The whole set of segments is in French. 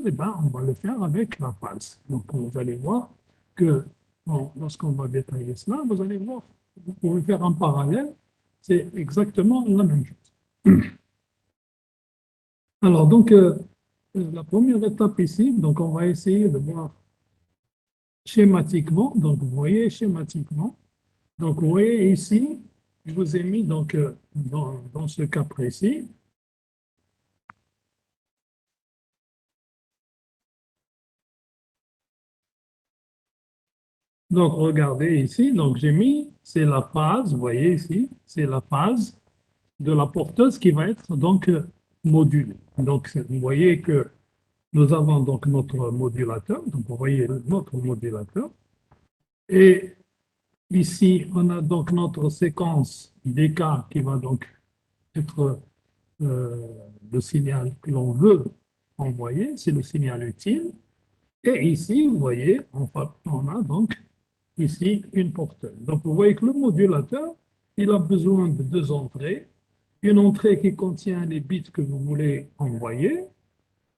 eh ben, on va le faire avec la phase. Donc, vous allez voir que bon, lorsqu'on va détailler cela, vous allez voir, vous pouvez faire en parallèle, c'est exactement la même chose. Alors, donc, la première étape ici, donc on va essayer de voir schématiquement. Donc, vous voyez schématiquement. Donc, vous voyez ici, je vous ai mis donc, dans ce cas précis. Donc, regardez ici, donc j'ai mis, c'est la phase, vous voyez ici, c'est la phase de la porteuse qui va être donc modulée. Donc, vous voyez que nous avons donc notre modulateur, donc vous voyez notre modulateur, et ici, on a donc notre séquence d'K qui va donc être le signal que l'on veut envoyer, c'est le signal utile. Et ici, vous voyez, on a donc ici une porteuse. Donc, vous voyez que le modulateur, il a besoin de deux entrées. Une entrée qui contient les bits que vous voulez envoyer.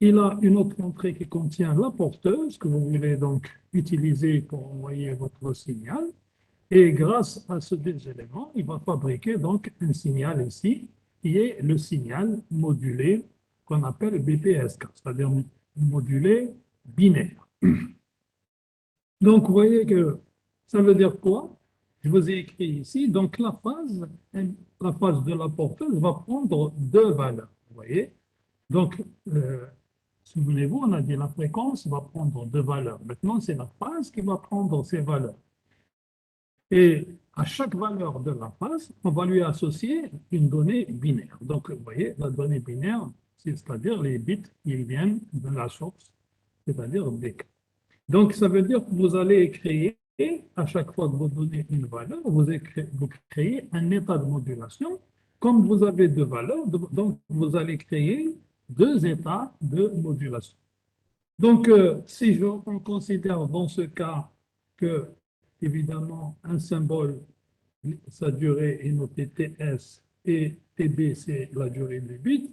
Il a une autre entrée qui contient la porteuse que vous voulez donc utiliser pour envoyer votre signal. Et grâce à ces deux éléments, il va fabriquer donc un signal ici, qui est le signal modulé qu'on appelle BPSK, c'est-à-dire modulé binaire. Donc, vous voyez que ça veut dire quoi? Je vous ai écrit ici, donc la phase de la porteuse va prendre deux valeurs, vous voyez? Donc, si vous voulez-vous, on a dit la fréquence va prendre deux valeurs. Maintenant, c'est la phase qui va prendre ces valeurs. Et à chaque valeur de la phase, on va lui associer une donnée binaire. Donc, vous voyez, la donnée binaire, c'est-à-dire les bits qui viennent de la source, c'est-à-dire BK. Donc, ça veut dire que vous allez créer, à chaque fois que vous donnez une valeur, vous créez un état de modulation. Comme vous avez deux valeurs, donc vous allez créer deux états de modulation. Donc, si on considère dans ce cas que, évidemment, un symbole, sa durée est notée TS et TB, c'est la durée du bit,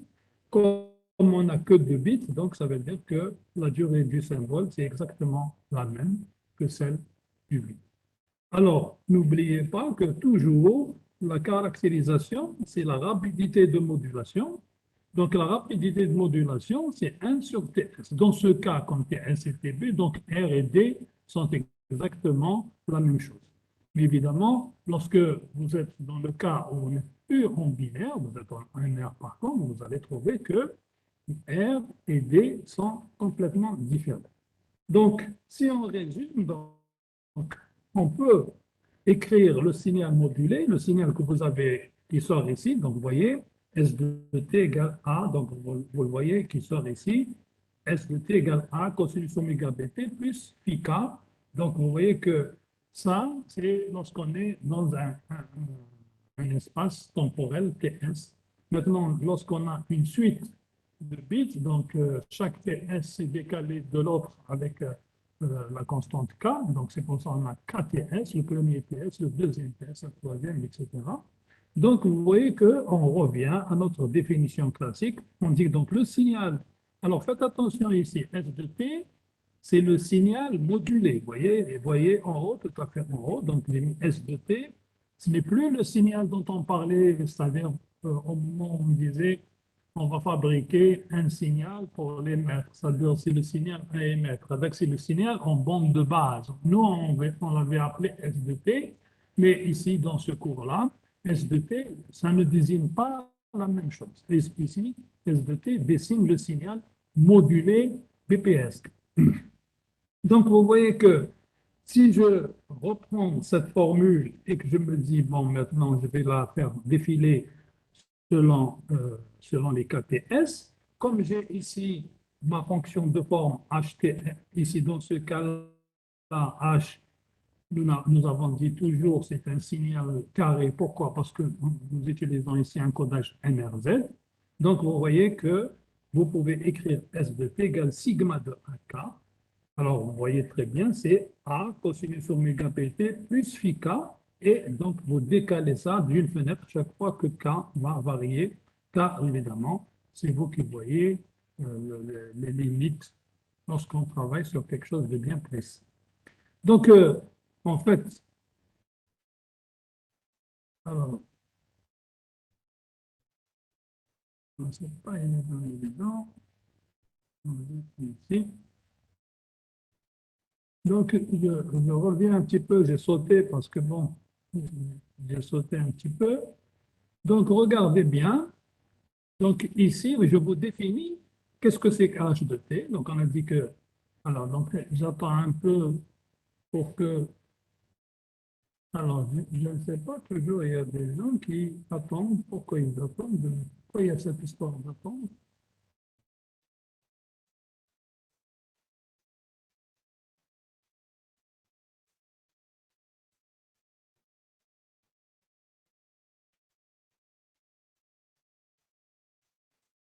comme on n'a que deux bits, donc ça veut dire que la durée du symbole, c'est exactement la même que celle du bit. Alors, n'oubliez pas que toujours, la caractérisation, c'est la rapidité de modulation. Donc, la rapidité de modulation, c'est 1 sur TS. Dans ce cas, comme TS et TB, donc R et D sont exactement la même chose. Mais évidemment, lorsque vous êtes dans le cas où on est pur en binaire, vous êtes en R par contre, vous allez trouver que R et D sont complètement différents. Donc, si on résume, donc, on peut écrire le signal modulé, le signal que vous avez qui sort ici. Donc, vous voyez, S de t égale A. Donc, vous le voyez qui sort ici. S de t égale A cosinus oméga bt plus phi k. Donc, vous voyez que ça, c'est lorsqu'on est dans un espace temporel TS. Maintenant, lorsqu'on a une suite de bits, donc chaque TS est décalé de l'autre avec la constante K, donc c'est pour ça qu'on a KTS, le premier TS, le deuxième TS, le troisième, etc. Donc vous voyez qu'on revient à notre définition classique. On dit donc le signal. Alors faites attention ici, S de T, c'est le signal modulé. Vous voyez en haut, tout à fait en haut, donc j'ai mis S de T. Ce n'est plus le signal dont on parlait, c'est-à-dire au moment où on disait on va fabriquer un signal pour l'émettre. C'est-à-dire c'est le signal à émettre. Avec c'est le signal en bande de base. Nous, on l'avait appelé SDT, mais ici, dans ce cours-là, SDT, ça ne désigne pas la même chose. Ici, SDT désigne le signal modulé BPS. Donc, vous voyez que si je reprends cette formule et que je me dis, bon, maintenant, je vais la faire défiler selon les KTS. Comme j'ai ici ma fonction de forme HT, ici dans ce cas-là, H, nous avons dit toujours c'est un signal carré. Pourquoi? Parce que nous utilisons ici un codage NRZ. Donc vous voyez que vous pouvez écrire S de T égale sigma de AK. Alors, vous voyez très bien, c'est A cosinus oméga pt plus phi k. Et donc, vous décalez ça d'une fenêtre chaque fois que K va varier, car évidemment, c'est vous qui voyez les limites lorsqu'on travaille sur quelque chose de bien précis. Donc, en fait, alors, c'est pas évident. Ici. Donc, je reviens un petit peu, j'ai sauté parce que bon, j'ai sauté un petit peu. Donc, regardez bien. Donc, ici, je vous définis qu'est-ce que c'est qu'H de T. Donc, on a dit que, alors, donc, j'attends un peu pour que, alors, je ne sais pas, toujours, il y a des gens qui attendent. Pourquoi ils attendent? Pourquoi il y a cette histoire d'attendre?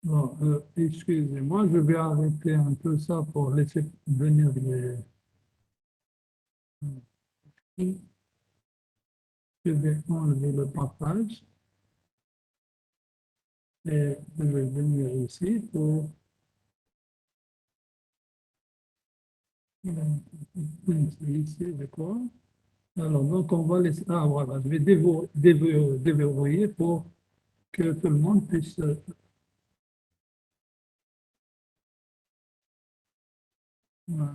Bon, excusez-moi, je vais arrêter un peu ça pour laisser venir je vais enlever le partage et je vais venir ici pour ici, je crois. Alors, donc, on va laisser. Ah, voilà, je vais déverrouiller pour que tout le monde puisse. Voilà.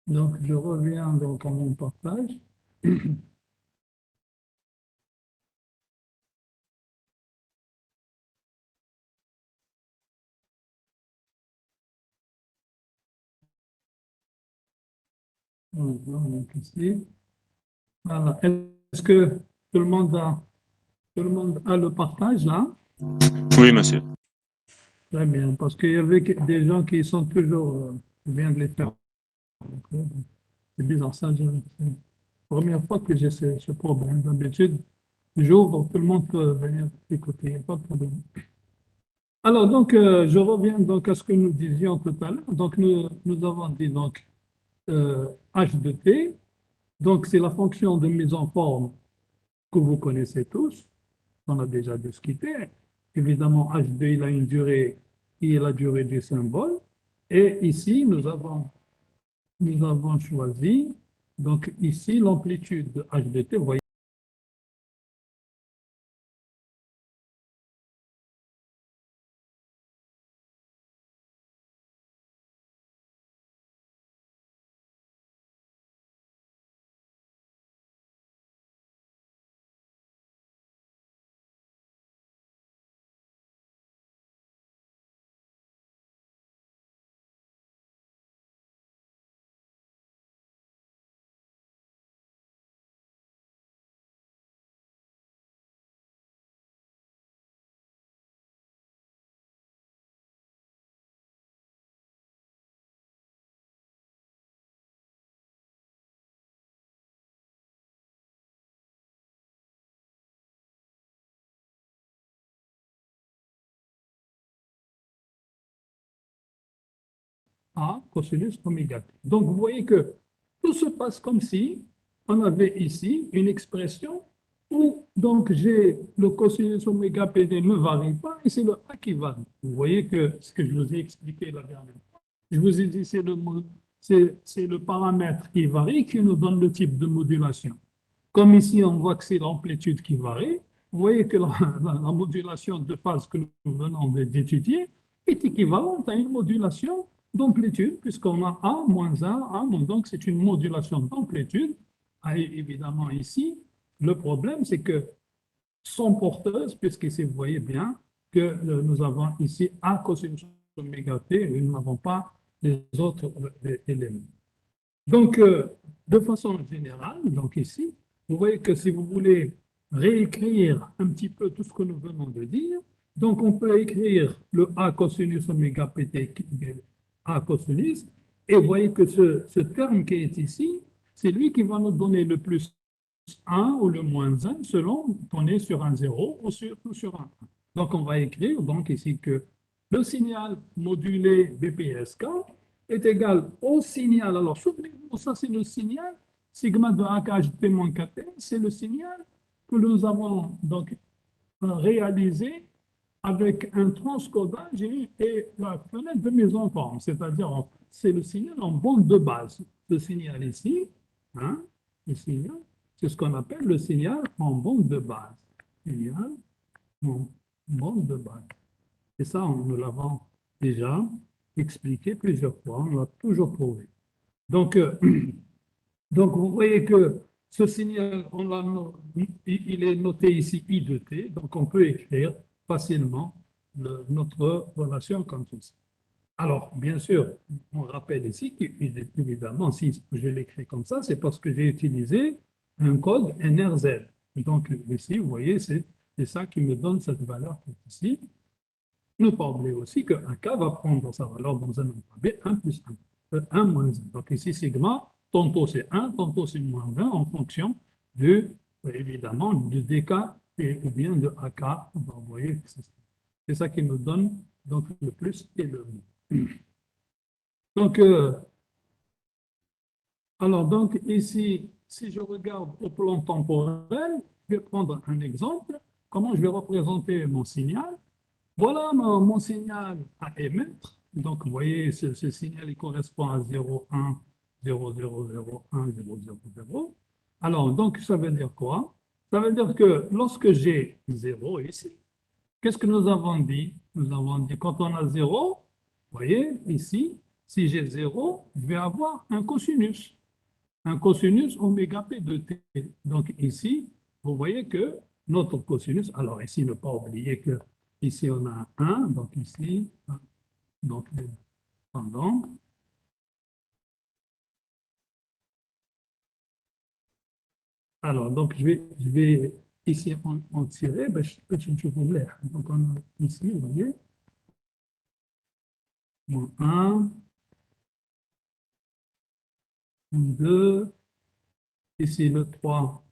Donc, je reviens donc à mon partage. Voilà, donc ici. Voilà. Est-ce que tout le monde tout le monde a le partage là? Oui, monsieur. Très bien, parce qu'il y avait des gens qui sont toujours. Je viens de les faire. C'est bizarre, ça. C'est la première fois que j'ai ce problème. D'habitude, j'ouvre, tout le monde peut venir écouter, il n'y a pas de problème. Alors, donc, je reviens donc à ce que nous disions tout à l'heure. Donc, nous avons dit donc h de t. Donc, c'est la fonction de mise en forme que vous connaissez tous, qu'on a déjà discuté. Évidemment, h2, il a une durée qui est la durée du symbole. Et ici, nous avons choisi, donc ici, l'amplitude de h de t. Vous voyez, A cosinus oméga t. Donc, vous voyez que tout se passe comme si on avait ici une expression où donc j'ai le cosinus oméga PD ne varie pas et c'est le A qui varie. Vous voyez que ce que je vous ai expliqué la dernière fois, je vous ai dit c'est le paramètre qui varie qui nous donne le type de modulation. Comme ici, on voit que c'est l'amplitude qui varie, vous voyez que la modulation de phase que nous venons d'étudier est équivalente à une modulation d'amplitude, puisqu'on a A moins 1, A moins, donc c'est une modulation d'amplitude. Et évidemment, ici, le problème, c'est que sont porteuses, puisqu'ici, vous voyez bien que nous avons ici A cosinus oméga t et nous n'avons pas les autres éléments. Donc, de façon générale, donc ici, vous voyez que si vous voulez réécrire un petit peu tout ce que nous venons de dire, donc on peut écrire le A cosinus oméga pt A cosinus, et vous voyez que ce terme qui est ici, c'est lui qui va nous donner le plus 1 ou le moins 1 selon qu'on est sur un 0 ou sur un 1. Donc, on va écrire donc ici que le signal modulé BPSK est égal au signal. Alors, souvenez-vous, ça c'est le signal sigma de AKHT moins KT, c'est le signal que nous avons donc réalisé avec un transcodage et la fenêtre de mise en forme. C'est-à-dire, c'est le signal en bande de base. Ce signal ici, hein, le signal, c'est ce qu'on appelle le signal en bande de base. Signal en bande de base. Et ça, nous l'avons déjà expliqué plusieurs fois, on l'a toujours prouvé. Donc, donc, vous voyez que ce signal, il est noté ici I de T, donc on peut écrire facilement notre relation comme ceci. Alors, bien sûr, on rappelle ici qu'évidemment, si je l'écris comme ça, c'est parce que j'ai utilisé un code NRZ. Donc, ici, vous voyez, c'est ça qui me donne cette valeur ici. Ne pas oublier aussi que AK va prendre sa valeur dans un alphabet 1 plus 1, 1 moins 1. Donc ici, sigma, tantôt c'est 1, tantôt c'est moins 1 en fonction de, évidemment, du DK ou bien de AK. Vous voyez, c'est ça qui nous donne donc le plus et le moins. Donc, alors donc ici, si je regarde au plan temporel, je vais prendre un exemple. Comment je vais représenter mon signal? Voilà mon signal à émettre. Donc, vous voyez, ce signal il correspond à 0, 1, 0, 0, 0, 1, 0, 0, 0. Alors, donc, ça veut dire quoi? Ça veut dire que lorsque j'ai 0 ici, qu'est-ce que nous avons dit? Nous avons dit quand on a 0, vous voyez, ici, si j'ai 0, je vais avoir un cosinus. Un cosinus oméga p de t. Donc ici, vous voyez que notre cosinus, alors ici, ne pas oublier que ici on a 1, donc ici, donc pendant. Alors, donc je vais ici en tirer, ben, je vous l'air. Donc on a ici, vous voyez, moins 1, 2, ici le 3,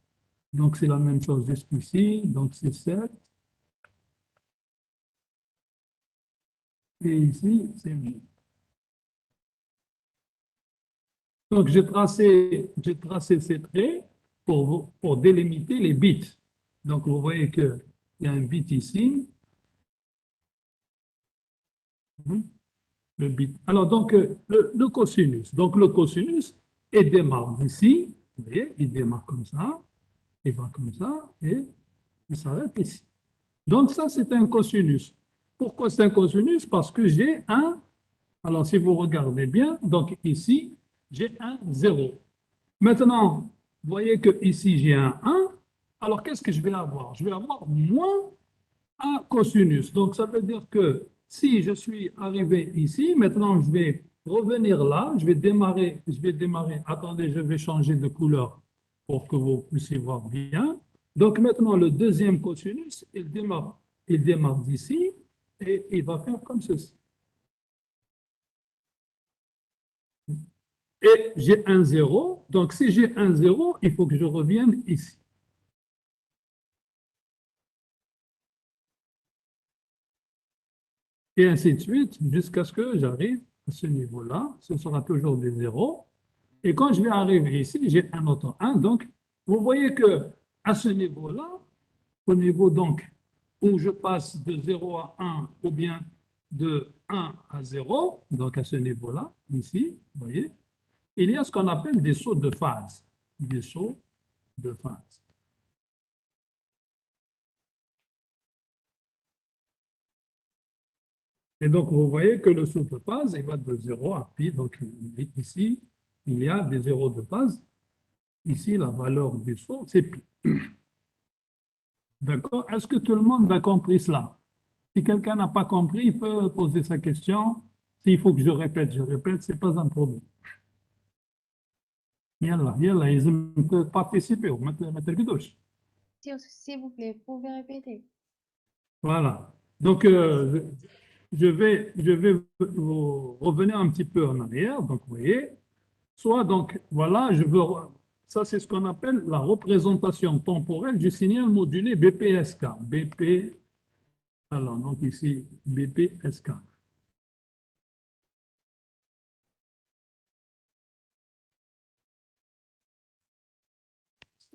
donc c'est la même chose jusqu'ici, donc c'est 7, et ici c'est 8. Donc, j'ai tracé ces traits pour délimiter les bits. Donc, vous voyez qu'il y a un bit ici, hein, le bit. Alors, donc, le cosinus. Donc, le cosinus, il démarre ici, vous voyez, il démarre comme ça, il va comme ça, et il s'arrête ici. Donc, ça, c'est un cosinus. Pourquoi c'est un cosinus? Parce que j'ai un, alors si vous regardez bien, donc ici, j'ai un 0. Maintenant, vous voyez que ici j'ai un 1. Alors, qu'est-ce que je vais avoir? Je vais avoir moins un cosinus. Donc, ça veut dire que si je suis arrivé ici, maintenant je vais revenir là, je vais démarrer. Attendez, je vais changer de couleur pour que vous puissiez voir bien. Donc, maintenant, le deuxième cosinus, il démarre d'ici et il va faire comme ceci. Et j'ai un 0. Donc, si j'ai un 0, il faut que je revienne ici. Et ainsi de suite, jusqu'à ce que j'arrive à ce niveau-là. Ce sera toujours des zéros. Et quand je vais arriver ici, j'ai un autre 1. Donc, vous voyez que à ce niveau-là, au niveau donc où je passe de 0 à 1 ou bien de 1 à 0, donc à ce niveau-là, ici, vous voyez, il y a ce qu'on appelle des sauts de phase. Des sauts de phase. Et donc, vous voyez que le saut de phase, il va de 0 à pi. Donc, ici, il y a des zéros de phase. Ici, la valeur du saut, c'est pi. D'accord? Est-ce que tout le monde a compris cela? Si quelqu'un n'a pas compris, il peut poser sa question. S'il faut que je répète, ce n'est pas un problème. Yallah, yallah, ils peuvent participer. Mettez le douche. S'il vous plaît, vous pouvez répéter. Voilà. Donc, je vais vous revenir un petit peu en arrière. Donc, vous voyez, soit donc, voilà, ça c'est ce qu'on appelle la représentation temporelle du signal modulé BPSK. BP, alors, donc ici, BPSK.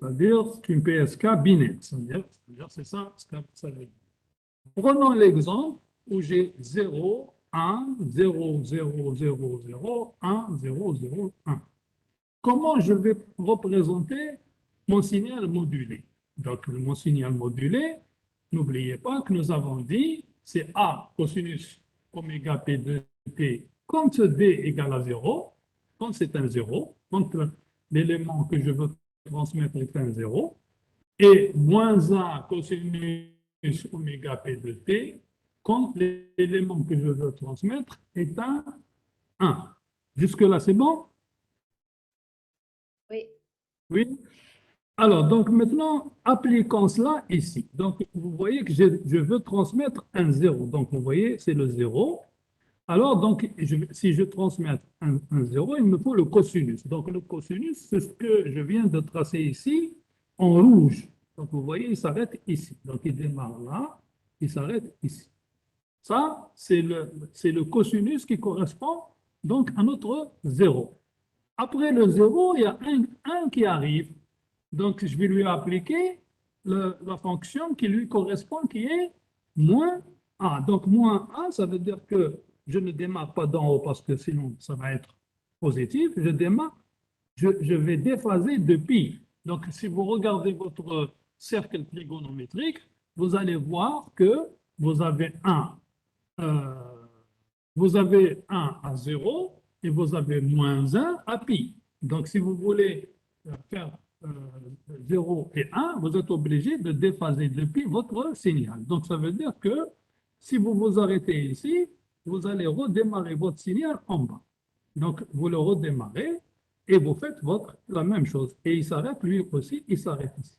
C'est-à-dire qu'une PSK binaire. C'est ça ce que ça veut dire. Prenons l'exemple où j'ai 0, 1, 0, 0, 0, 0, 1, 0, 0, 1. Comment je vais représenter mon signal modulé? Donc, mon signal modulé, n'oubliez pas que nous avons dit, c'est A cosinus oméga P de T quand D égale à 0, quand c'est un 0, quand l'élément que je veux transmettre est un 0, et moins A cosinus oméga P de T quand l'élément que je veux transmettre est un 1. Jusque-là, c'est bon? Oui. Oui. Alors, donc maintenant, appliquons cela ici. Donc, vous voyez que je veux transmettre un 0. Donc, vous voyez, c'est le 0. Alors, donc, si je transmets un 0, il me faut le cosinus. Donc, le cosinus, c'est ce que je viens de tracer ici en rouge. Donc, vous voyez, il s'arrête ici. Donc, il démarre là, il s'arrête ici. Ça, c'est le cosinus qui correspond donc à notre 0. Après le 0, il y a un qui arrive. Donc, je vais lui appliquer la fonction qui lui correspond, qui est moins A. Donc, moins A, ça veut dire que je ne démarre pas d'en haut parce que sinon, ça va être positif. Je vais déphaser de pi. Donc, si vous regardez votre cercle trigonométrique, vous allez voir que vous avez euh, vous avez 1 à 0 et vous avez moins 1 à pi. Donc, si vous voulez faire 0 et 1, vous êtes obligé de déphaser de pi votre signal. Donc, ça veut dire que si vous vous arrêtez ici, vous allez redémarrer votre signal en bas. Donc, vous le redémarrez et vous faites la même chose. Et il s'arrête, lui aussi, il s'arrête ici.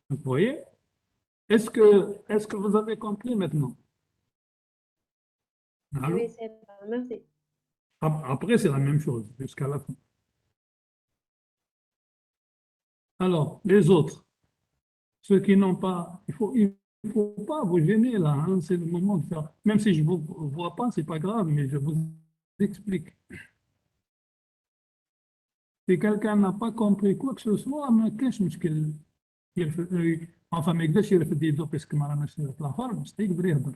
Donc, vous voyez? Est-ce que vous avez compris maintenant? Oui, Allô? c'est bon. Merci. Après, c'est la même chose jusqu'à la fin. Alors, les autres, ceux qui n'ont pas, il faut pas vous gêner là, hein, c'est le moment de faire. Même si je ne vous vois pas, c'est pas grave, mais je vous explique. Si quelqu'un n'a pas compris quoi que ce soit, ما كاينش مشكل. Enfin, ما يقدرش يرفد يده باسكو ما راناش في الآخر باش يقدر يهضر.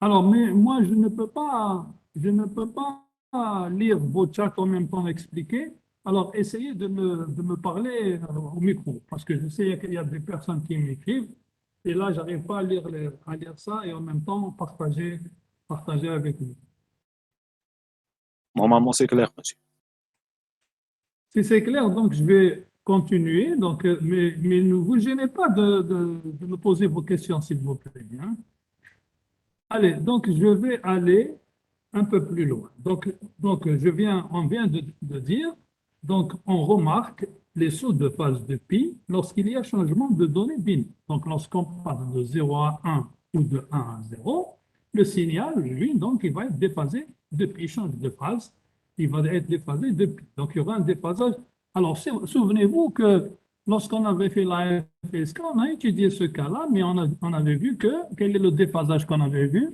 Alors, mais moi, je ne peux pas lire vos chats en même temps expliquer. Alors, essayez de me parler au micro, parce que je sais qu'il y a des personnes qui m'écrivent, et là, j'arrive pas à lire ça et en même temps partager avec vous. Normalement, c'est clair, monsieur. Si c'est clair, donc je vais continuer. Donc, mais ne vous gênez pas de me poser vos questions, s'il vous plaît, hein. Allez, donc je vais aller un peu plus loin. Donc on vient de dire, donc on remarque les sauts de phase de pi lorsqu'il y a changement de données binaires. Donc lorsqu'on passe de 0 à 1 ou de 1 à 0, le signal, lui, donc il va être déphasé de pi, il change de phase, il va être déphasé de pi. Donc il y aura un déphasage. Alors souvenez-vous que lorsqu'on avait fait la FSK, on a étudié ce cas-là, mais on avait vu quel est le déphasage qu'on avait vu?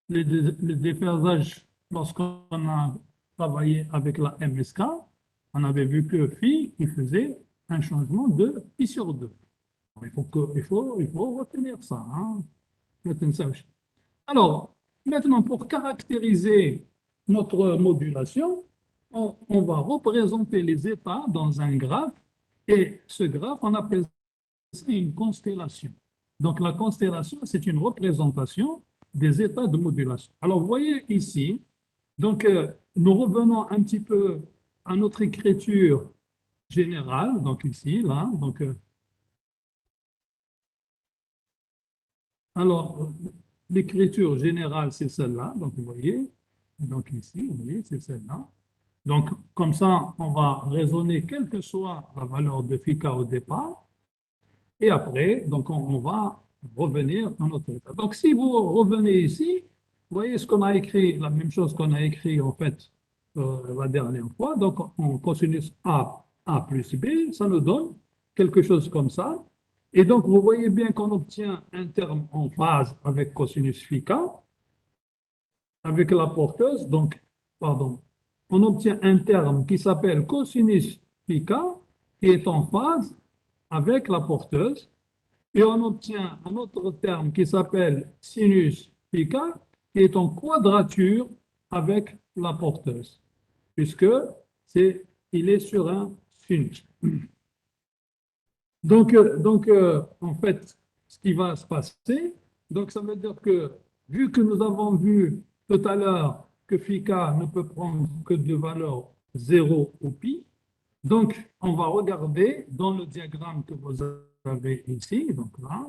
Le déphasage, lorsqu'on a travaillé avec la MSK, on avait vu que phi, il faisait un changement de pi sur 2. Il faut retenir ça, hein. Alors, maintenant, pour caractériser notre modulation, on va représenter les états dans un graphe, et ce graphe, on appelle ça une constellation. Donc, la constellation, c'est une représentation des états de modulation. Alors, vous voyez ici, donc, nous revenons un petit peu à notre écriture générale, donc ici, là, donc, alors, l'écriture générale, c'est celle-là, donc vous voyez, donc ici, vous voyez, c'est celle-là. Donc, comme ça, on va raisonner quelle que soit la valeur de phi k au départ, et après, donc, on va revenir dans notre état. Donc, si vous revenez ici, vous voyez ce qu'on a écrit, la même chose qu'on a écrit, en fait, la dernière fois. Donc, on cosinus A plus B, ça nous donne quelque chose comme ça. Et donc, vous voyez bien qu'on obtient un terme en phase avec cosinus phi k, avec la porteuse. Donc, pardon, on obtient un terme qui s'appelle cosinus phi k, qui est en phase avec la porteuse. Et on obtient un autre terme qui s'appelle sinus phi k, qui est en quadrature avec la porteuse, puisque il est sur un sinus. Donc, en fait, ce qui va se passer, donc ça veut dire que, vu que nous avons vu tout à l'heure que phi k ne peut prendre que de valeurs 0 ou pi, donc on va regarder dans le diagramme que vous avez ici, donc là,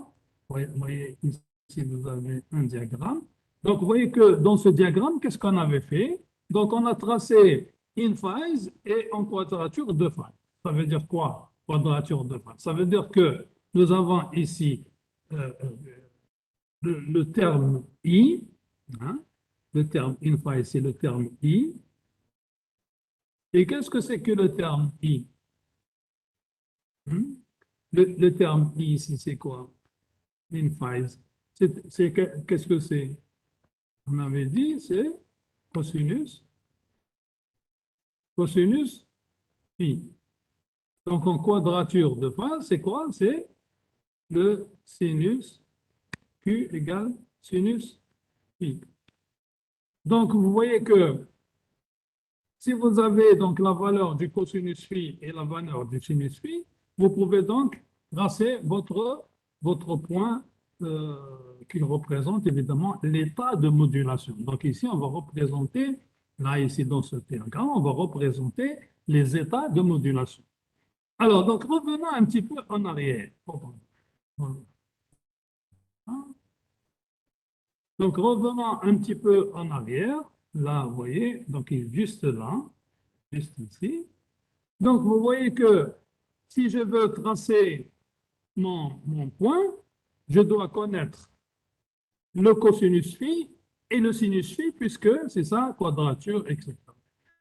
vous voyez ici, vous avez un diagramme. Donc, vous voyez que dans ce diagramme, qu'est-ce qu'on avait fait? Donc, on a tracé in phase et en quadrature de phase. Ça veut dire quoi, quadrature de phase? Ça veut dire que nous avons ici le terme I, hein, le terme in phase, c'est le terme I. Et qu'est-ce que c'est que le terme I? Hmm? Le terme I ici, c'est quoi? In phase. Qu'est-ce que c'est? On avait dit, c'est cosinus, cosinus phi. Donc, en quadrature de phase, c'est quoi? C'est le sinus Q égale sinus phi. Donc, vous voyez que si vous avez donc la valeur du cosinus phi et la valeur du sinus phi, vous pouvez donc tracer votre point qui représente évidemment l'état de modulation. Donc ici, on va représenter, là ici dans ce diagramme, on va représenter les états de modulation. Alors, donc revenons un petit peu en arrière. Donc revenons un petit peu en arrière. Là, vous voyez, donc il est juste là, juste ici. Donc, vous voyez que si je veux tracer mon point, je dois connaître le cosinus phi et le sinus phi, puisque c'est ça, quadrature, etc.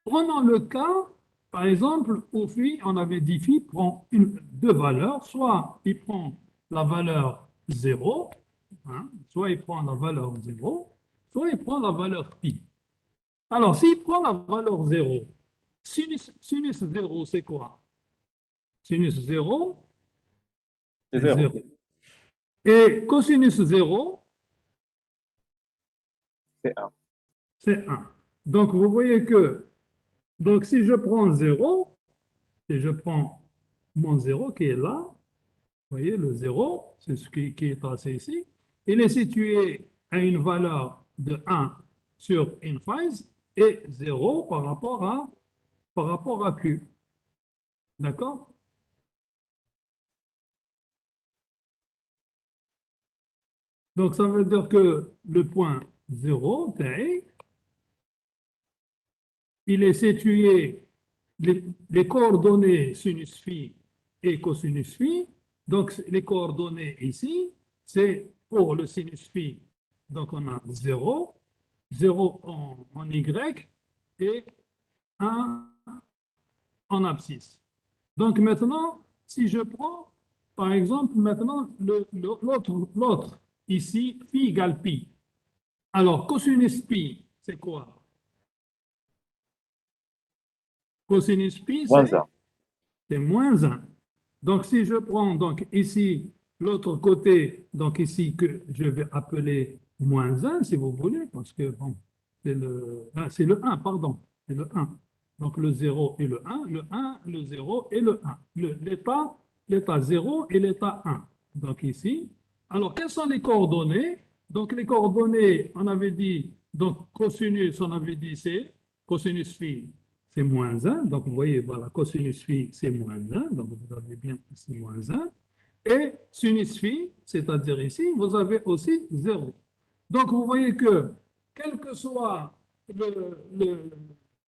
Prenons le cas, par exemple, où phi, on avait dit phi prend deux valeurs, soit il prend la valeur 0, hein, soit il prend la valeur 0, soit il prend la valeur pi. Alors, s'il prend la valeur 0, sinus 0, c'est quoi? Sinus 0, C'est c'est zéro. 0. Et cosinus 0, C'est 1. c'est 1. Donc, vous voyez que, donc si je prends 0, et je prends mon 0 qui est là, vous voyez, le 0, c'est ce qui est tracé ici, il est situé à une valeur de 1 sur une phase et 0 par rapport à Q. D'accord? Donc, ça veut dire que le point 0, T, il est situé, les coordonnées sinus phi et cosinus phi, donc les coordonnées ici, c'est pour le sinus phi, donc on a 0, 0 en Y et 1 en abscisse. Donc maintenant, si je prends, par exemple, maintenant l'autre ici, phi égale pi. Alors, cosinus pi, c'est quoi? Cosinus pi, Moins 1. c'est moins 1. Donc, si je prends donc ici l'autre côté, donc ici que je vais appeler moins 1, si vous voulez, parce que bon, c'est le 1, pardon, c'est le 1. Donc, le 0 et le 1, le 1, le 0 et le 1. L'état 0 et l'état 1. Donc, ici. Alors, quelles sont les coordonnées? Donc, les coordonnées, on avait dit, donc cosinus, on avait dit, c'est cosinus phi, c'est moins 1. Donc, vous voyez, voilà, cosinus phi, c'est moins 1. Donc, vous avez bien ici moins 1. Et sinus phi, c'est-à-dire ici, vous avez aussi 0. Donc, vous voyez que, quelle que soit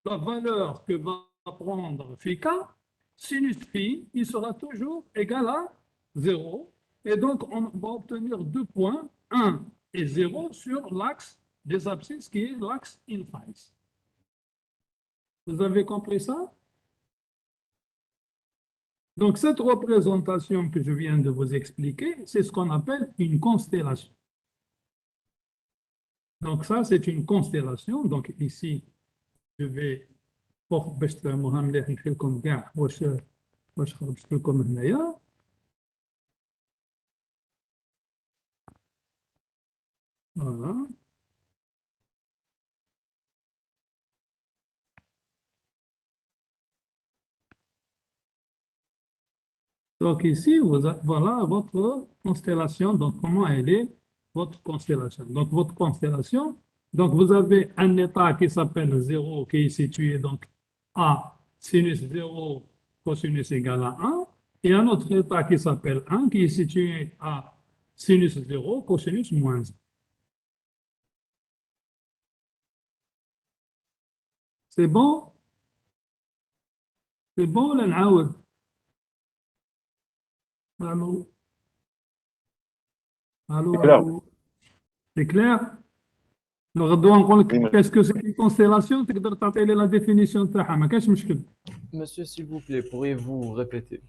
la valeur que va prendre phi k, sinus phi, il sera toujours égal à 0. Et donc, on va obtenir deux points, 1 et 0, sur l'axe des abscisses qui est l'axe in phase. Vous avez compris ça? Donc, cette représentation que je viens de vous expliquer, c'est ce qu'on appelle une constellation. Donc, ça, c'est une constellation. Donc, ici, je vais باش تفهموها مليح نحكي لكم كاع واش خرجت لكم هنايا. Voilà. Donc ici, voilà votre constellation. Donc comment elle est, votre constellation. Donc votre constellation, donc vous avez un état qui s'appelle 0, qui est situé donc à sinus 0, cosinus égale à 1, et un autre état qui s'appelle 1, qui est situé à sinus 0, cosinus moins 1. C'est bon? C'est bon, là, نعاود. Allô? Allô, C'est clair. allô? C'est clair? نغدو نقول Oui, لك qu'est-ce que c'est une constellation تقدر تعطي لي لا ديفينيسيون تاعها ما كاينش مشكل. Monsieur, s'il vous plaît, pourriez-vous répéter?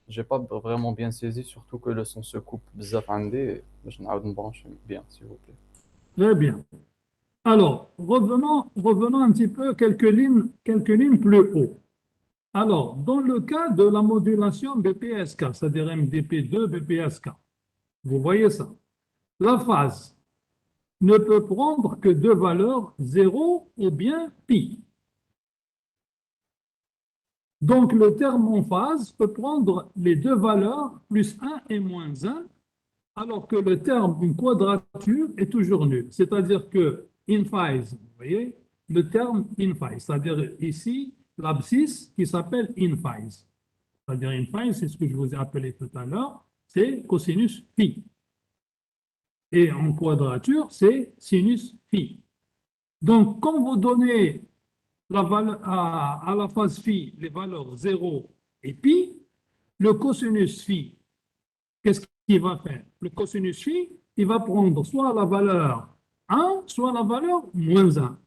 J'ai pas vraiment bien saisi, surtout que le son se coupe بزاف عندي باش نعاود نبrancher bien, s'il vous plaît. Très bien. Alors, revenons un petit peu quelques lignes plus haut. Alors, dans le cas de la modulation BPSK, c'est-à-dire MDP2, BPSK, vous voyez ça. La phase ne peut prendre que deux valeurs, 0 ou bien pi. Donc, le terme en phase peut prendre les deux valeurs, plus 1 et moins 1, alors que le terme d'une quadrature est toujours nul. C'est-à-dire que in phase, vous voyez, le terme in phase, c'est-à-dire ici, l'abscisse qui s'appelle in phase. C'est-à-dire in phase, c'est ce que je vous ai appelé tout à l'heure, c'est cosinus phi. Et en quadrature, c'est sinus phi. Donc, quand vous donnez à la phase phi les valeurs 0 et pi, le cosinus phi, qu'est-ce qu'il va faire? Le cosinus phi, il va prendre soit la valeur 1, soit la valeur moins 1.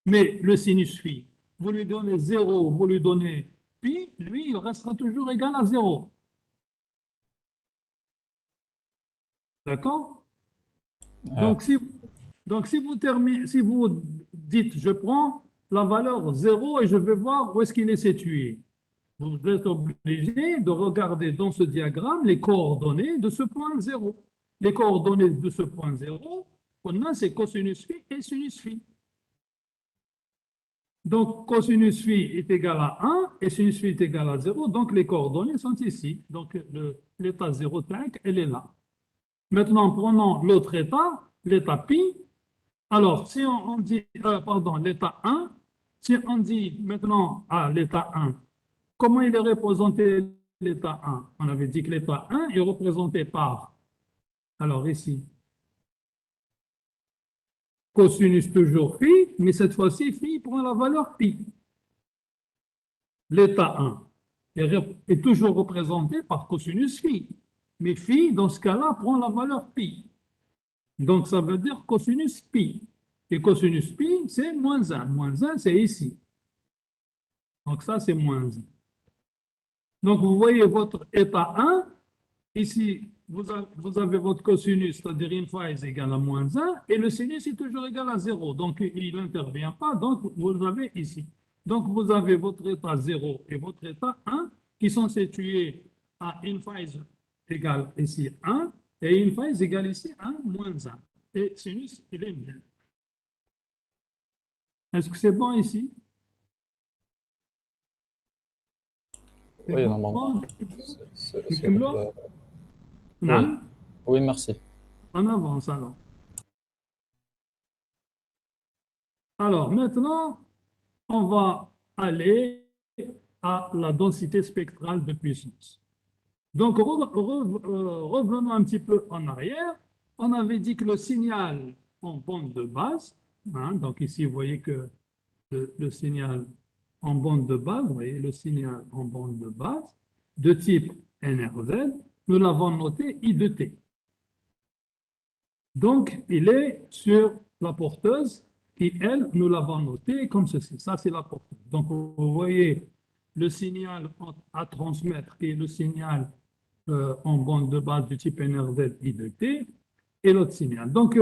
Mais le sinus phi, vous lui donnez 0, vous lui donnez pi, lui, il restera toujours égal à 0. D'accord? Donc, si vous dites, je prends la valeur 0 et je vais voir où est-ce qu'il est situé, vous êtes obligé de regarder dans ce diagramme les coordonnées de ce point 0. Les coordonnées de ce point 0, on a c'est cosinus phi et sinus phi. Donc, cosinus phi est égal à 1 et sinus phi est égal à 0. Donc, les coordonnées sont ici. Donc, l'état 0, elle est là. Maintenant, prenons l'autre état, l'état pi. Alors, si on dit, pardon, l'état 1, si on dit maintenant à l'état 1, comment il est représenté l'état 1? On avait dit que l'état 1 est représenté par, alors ici, cosinus toujours phi, mais cette fois-ci, phi prend la valeur pi. L'état 1 est toujours représenté par cosinus phi, mais phi, dans ce cas-là, prend la valeur pi. Donc, ça veut dire cosinus pi. Et cosinus pi, c'est moins 1. Moins 1, c'est ici. Donc, ça, c'est moins 1. Donc, vous voyez votre état 1. Ici, vous avez votre cosinus, c'est-à-dire une phase égale à moins 1, et le sinus est toujours égal à 0. Donc, il n'intervient pas. Donc, vous avez ici. Donc, vous avez votre état 0 et votre état 1 qui sont situés à une phase égale ici 1 et une phase égale ici 1 moins 1. Et sinus, il est nul. Est-ce que c'est bon ici? C'est Oui, bon? normalement. C'est C'est bon? clair. Non? Oui, merci. On avance alors. Alors maintenant, on va aller à la densité spectrale de puissance. Donc revenons un petit peu en arrière. On avait dit que le signal en bande de base, hein, donc ici vous voyez que le signal en bande de base, vous voyez le signal en bande de base de type NRZ, nous l'avons noté I de T. Donc, il est sur la porteuse qui, elle, nous l'avons noté comme ceci. Ça, c'est la porteuse. Donc, vous voyez le signal à transmettre, qui est le signal en bande de base du type NRZ I de T, et l'autre signal. Donc,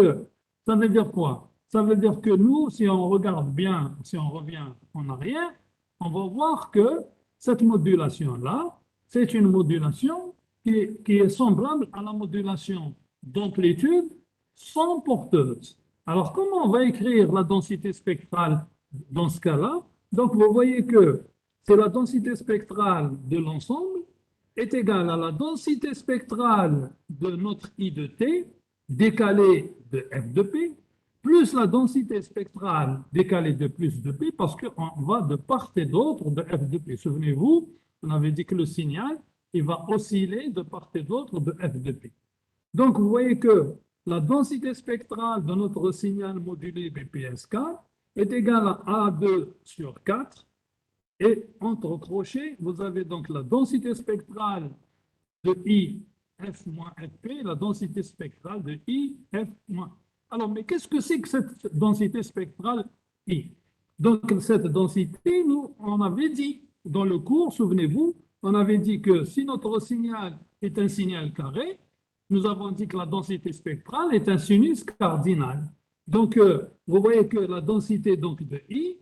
ça veut dire quoi? Ça veut dire que nous, si on regarde bien, si on revient en arrière, on va voir que cette modulation-là, c'est une modulation qui est semblable à la modulation d'amplitude sans porteuse. Alors, comment on va écrire la densité spectrale dans ce cas-là? Donc, vous voyez que c'est la densité spectrale de l'ensemble est égal à la densité spectrale de notre I de T décalée de F de P plus la densité spectrale décalée de plus de P parce qu'on va de part et d'autre de F de P. Souvenez-vous, on avait dit que le signal, il va osciller de part et d'autre de F de P. Donc, vous voyez que la densité spectrale de notre signal modulé BPSK est égale à A2 sur 4. Et entre crochets, vous avez donc la densité spectrale de I, F moins Fp, la densité spectrale de I, F moins. Alors, mais qu'est-ce que c'est que cette densité spectrale I? Donc, cette densité, nous, on avait dit dans le cours, souvenez-vous, on avait dit que si notre signal est un signal carré, nous avons dit que la densité spectrale est un sinus cardinal. Donc, vous voyez que la densité donc, de I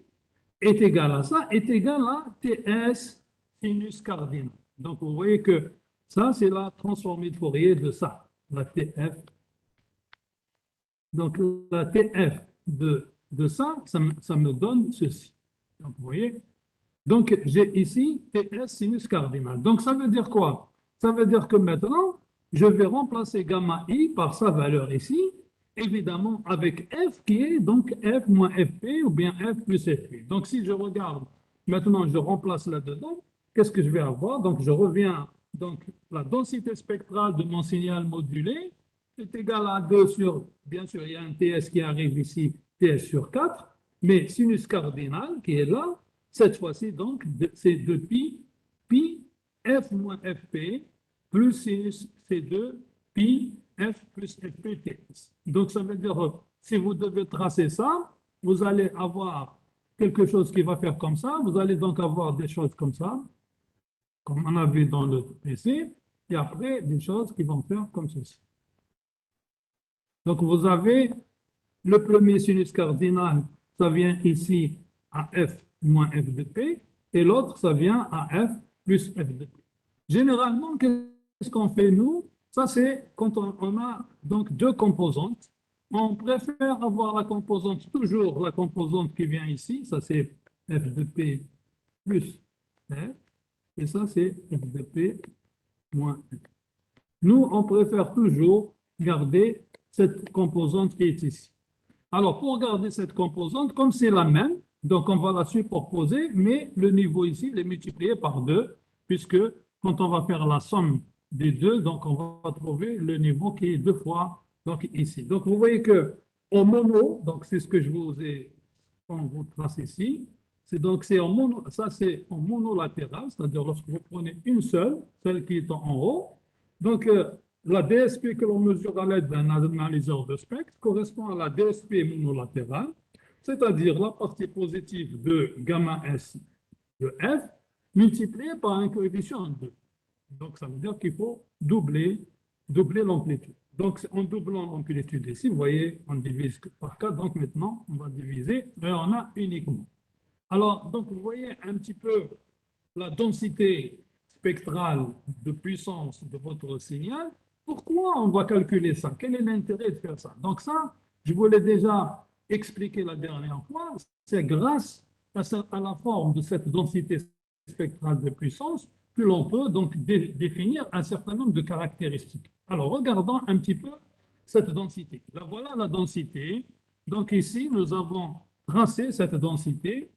est égale à ça, est égale à TS sinus cardinal. Donc, vous voyez que ça, c'est la transformée de Fourier de ça, la TF. Donc, la TF de ça, ça me donne ceci. Donc, vous voyez, donc j'ai ici TS sinus cardinal. Donc, ça veut dire quoi? Ça veut dire que maintenant, je vais remplacer gamma I par sa valeur ici, évidemment avec F qui est donc F moins Fp ou bien F plus Fp. Donc, si je regarde, maintenant je remplace là-dedans, qu'est-ce que je vais avoir? Donc, je reviens, donc la densité spectrale de mon signal modulé est égale à 2 sur, bien sûr, il y a un TS qui arrive ici, TS sur 4, mais sinus cardinal qui est là, cette fois-ci, donc, c'est 2 pi F moins Fp plus sinus C2 pi F plus Fp TS. Donc, ça veut dire, si vous devez tracer ça, vous allez avoir quelque chose qui va faire comme ça. Vous allez donc avoir des choses comme ça, comme on a vu dans le PC, et après, des choses qui vont faire comme ceci. Donc, vous avez le premier sinus cardinal, ça vient ici à F moins F de P, et l'autre, ça vient à F plus F de P. Généralement, qu'est-ce qu'on fait, nous? Ça, c'est quand on a donc deux composantes. On préfère avoir la composante, toujours la composante qui vient ici, ça c'est F de P plus F, et ça c'est F de P moins F. Nous, on préfère toujours garder cette composante qui est ici. Alors, pour garder cette composante, comme c'est la même, donc on va la superposer, mais le niveau ici, il est multiplié par 2, puisque quand on va faire la somme des deux, donc on va trouver le niveau qui est 2 fois donc ici. Donc, vous voyez que en mono, donc c'est ce que je vous ai, on vous trace ici, c'est donc c'est en mono, ça c'est en monolatéral, c'est-à-dire lorsque vous prenez une seule, celle qui est en haut, donc la DSP que l'on mesure à l'aide d'un analyseur de spectre correspond à la DSP monolatérale, c'est-à-dire la partie positive de gamma S de F multipliée par un coefficient 2. Donc, ça veut dire qu'il faut doubler l'amplitude. Donc, en doublant l'amplitude ici, vous voyez, on divise par 4. Donc, maintenant, on va diviser, mais on a uniquement. Alors, donc, vous voyez un petit peu la densité spectrale de puissance de votre signal. Pourquoi on doit calculer ça? Quel est l'intérêt de faire ça? Donc, ça, je vous l'ai déjà expliqué la dernière fois. C'est grâce à la forme de cette densité spectrale de puissance que l'on peut donc définir un certain nombre de caractéristiques. Alors, regardons un petit peu cette densité. Là, voilà la densité. Donc, ici, nous avons tracé cette densité.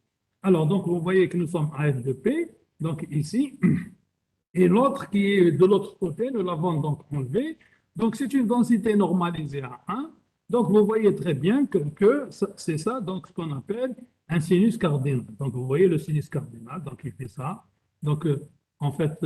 Alors, donc, vous voyez que nous sommes à F de P, donc ici, et l'autre qui est de l'autre côté, nous l'avons donc enlevé. Donc, c'est une densité normalisée à 1. Donc, vous voyez très bien que c'est ça, donc, ce qu'on appelle un sinus cardinal. Donc, vous voyez le sinus cardinal, donc il fait ça. Donc, en fait,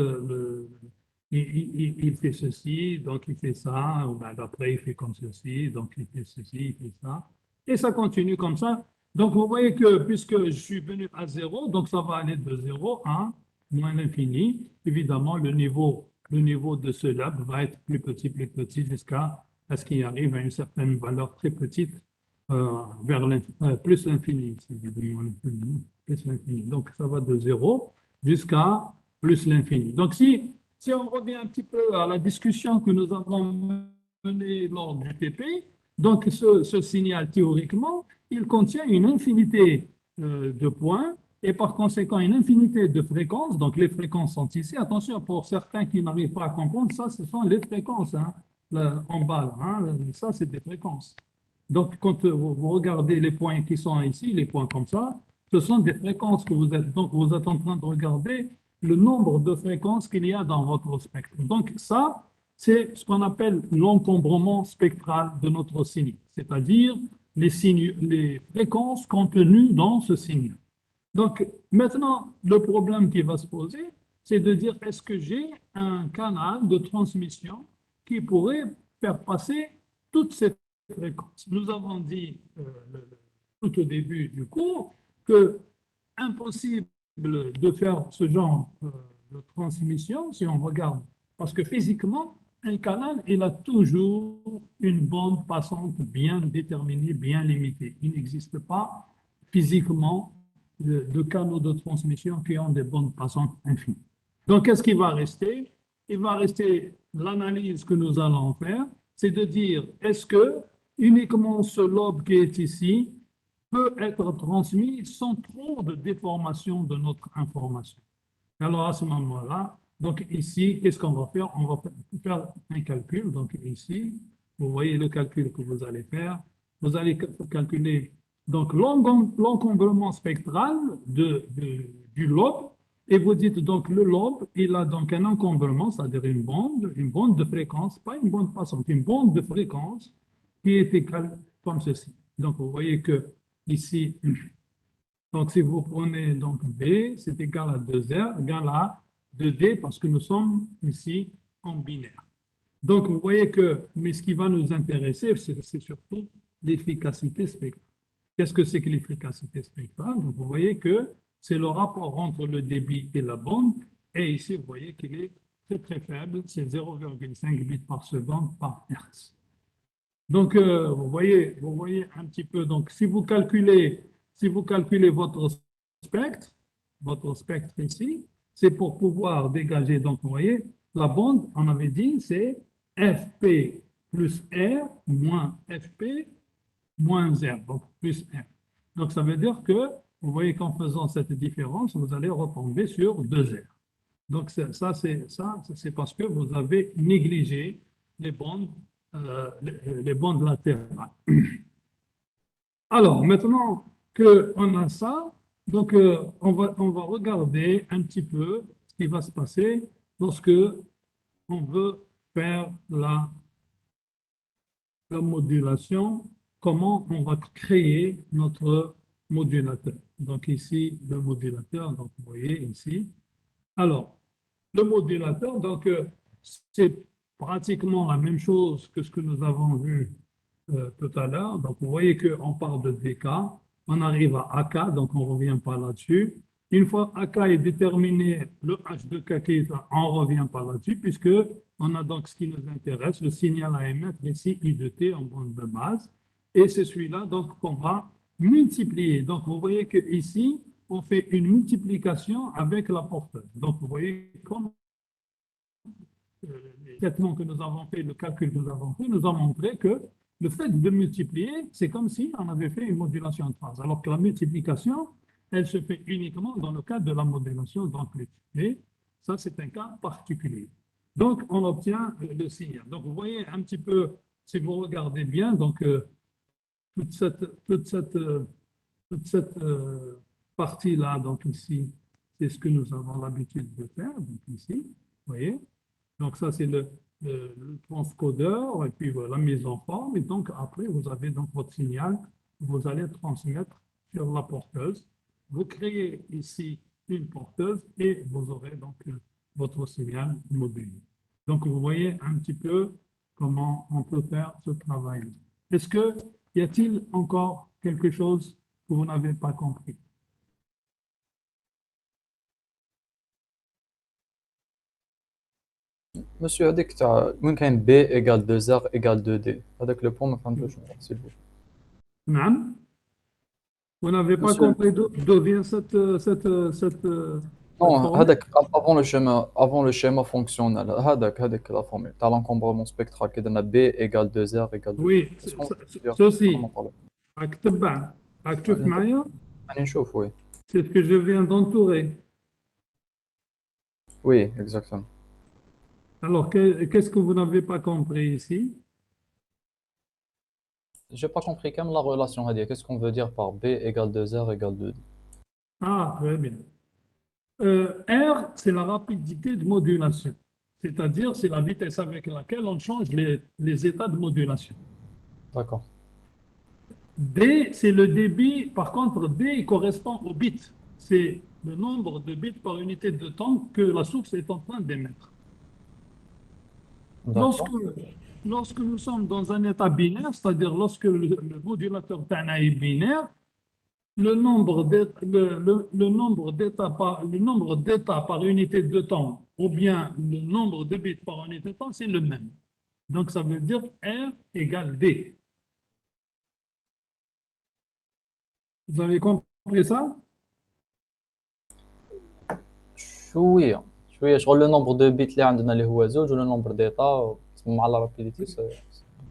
il fait ceci, donc il fait ça, après il fait comme ceci, donc il fait ceci, il fait ça. Et ça continue comme ça. Donc, vous voyez que puisque je suis venu à 0, donc ça va aller de 0 à moins l'infini. Évidemment, le niveau de ce lab va être plus petit jusqu'à ce qu'il arrive à une certaine valeur très petite vers plus l'infini. Plus l'infini. Donc, ça va de 0 jusqu'à plus l'infini. Donc, si on revient un petit peu à la discussion que nous avons menée lors du TP, donc ce signal, théoriquement, il contient une infinité de points et par conséquent une infinité de fréquences. Donc les fréquences sont ici. Attention, pour certains qui n'arrivent pas à comprendre, ça, ce sont les fréquences, hein, là, en bas, là, hein, ça, c'est des fréquences. Donc quand vous regardez les points qui sont ici, les points comme ça, ce sont des fréquences que vous êtes. Donc vous êtes en train de regarder le nombre de fréquences qu'il y a dans votre spectre. Donc ça, c'est ce qu'on appelle l'encombrement spectral de notre signal, c'est-à-dire les fréquences contenues dans ce signal. Donc, maintenant, le problème qui va se poser, c'est de dire, est-ce que j'ai un canal de transmission qui pourrait faire passer toutes ces fréquences? Nous avons dit tout au début du cours que impossible de faire ce genre de transmission si on regarde, parce que physiquement, un canal, il a toujours une bande passante bien déterminée, bien limitée. Il n'existe pas physiquement de canaux de transmission qui ont des bandes passantes infinies. Donc, qu'est-ce qui va rester? Il va rester l'analyse que nous allons faire, c'est de dire, est-ce que uniquement ce lobe qui est ici peut être transmis sans trop de déformation de notre information? Alors, à ce moment-là, donc ici, qu'est-ce qu'on va faire? On va faire un calcul. Donc ici, vous voyez le calcul que vous allez faire. Vous allez calculer donc l'encombrement spectral du lobe. Et vous dites donc le lobe, il a donc un encombrement, c'est-à-dire une bande de fréquence, pas une bande passante, une bande de fréquence qui est égale comme ceci. Donc vous voyez que ici, donc, si vous prenez donc B, c'est égal à 2R, égal à 2D, parce que nous sommes ici en binaire. Donc, vous voyez que, mais ce qui va nous intéresser, c'est surtout l'efficacité spectrale. Qu'est-ce que c'est que l'efficacité spectrale? Donc, vous voyez que c'est le rapport entre le débit et la bande, et ici, vous voyez qu'il est très, très faible, c'est 0,5 bits par seconde par Hertz. Donc, vous voyez un petit peu, donc si vous calculez votre spectre ici, c'est pour pouvoir dégager, donc vous voyez, la bande, on avait dit, c'est FP plus R moins FP moins R, donc plus R. Donc, ça veut dire que, vous voyez qu'en faisant cette différence, vous allez retomber sur 2R. Donc, ça, c'est parce que vous avez négligé les bandes, les bandes latérales. Alors, maintenant qu'on a ça, donc on va regarder un petit peu ce qui va se passer lorsque on veut faire la modulation, comment on va créer notre modulateur. Donc ici, le modulateur, donc vous voyez ici. Alors, le modulateur, donc c'est pratiquement la même chose que ce que nous avons vu tout à l'heure. Donc, vous voyez qu'on parle de dk, on arrive à AK, donc on ne revient pas là-dessus. Une fois AK est déterminé, le H de K, on ne revient pas là-dessus, puisque on a donc ce qui nous intéresse, le signal à émettre, ici I de T en bande de base. Et c'est celui-là donc qu'on va multiplier. Donc, vous voyez qu'ici, on fait une multiplication avec la porteuse. Donc, vous voyez comme les traitements que nous avons fait, le calcul que nous avons fait, nous a montré que le fait de multiplier, c'est comme si on avait fait une modulation de phase, alors que la multiplication, elle se fait uniquement dans le cadre de la modulation d'amplitude. Et ça, c'est un cas particulier. Donc, on obtient le signal. Donc, vous voyez un petit peu, si vous regardez bien, donc toute cette partie-là, donc ici, c'est ce que nous avons l'habitude de faire, donc ici, vous voyez. Donc ça, c'est le transcodeur, et puis voilà, la mise en forme. Et donc après, vous avez donc votre signal que vous allez transmettre sur la porteuse. Vous créez ici une porteuse et vous aurez donc votre signal mobile. Donc vous voyez un petit peu comment on peut faire ce travail. Est-ce que y a-t-il encore quelque chose que vous n'avez pas compris? Monsieur, هذيك تاع وين كاين B égale 2R égale 2D هذاك لو بون ما فهمتوش s'il vous plaît. Non? Vous n'avez pas Monsieur, compris d'où vient cette non, formule? هذاك avant le schéma fonctionnel هذاك la formule تاع l'encombrement spectral كي درنا B égale 2R égale 2D. Oui, Est-ce qu'on peut dire ceci. comment parler؟ راك تتبع راك تشوف معايا. راني نشوف وي. C'est ce que je viens d'entourer. Oui, exactement. Alors, qu'est-ce que vous n'avez pas compris ici? J'ai pas compris quand même la relation, Hadia. Qu'est-ce qu'on veut dire par B égale 2R égale 2D? Ah, très bien. R, c'est la rapidité de modulation, c'est-à-dire c'est la vitesse avec laquelle on change les états de modulation. D'accord. D, c'est le débit. Par contre, D, il correspond au bit. C'est le nombre de bits par unité de temps que la source est en train d'émettre. Lorsque, D'accord. lorsque nous sommes dans un état binaire, c'est-à-dire lorsque le modulateur Tana est binaire, le nombre d'états par unité de temps ou bien le nombre de bits par unité de temps, c'est le même. Donc, ça veut dire R égale D. Vous avez compris ça? شوية شوية شغل le nombre de bits اللي عندنا اللي هو زوج ولا nombre d'états مع la rapidité c'est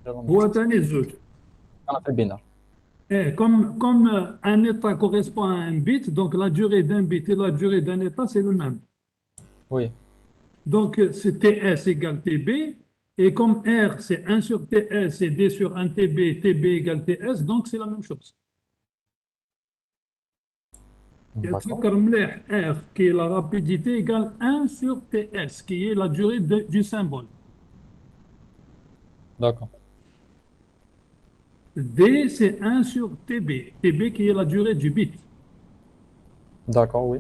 la même هو chose. تاني الزوج. أنا في البناء. Comme un état correspond à un bit, donc la durée d'un bit et la durée d'un état, c'est le même. Oui, Donc, c'est TS égale TB. Et comme R, c'est 1 sur TS et D sur 1 TB, TB égale TS, donc c'est la même chose. d'accord. يتفكر مليح R qui est la rapidité égale 1 sur TS qui est la durée du symbole. D'accord. D c'est 1 sur TB. TB qui est la durée du bit. D'accord, oui.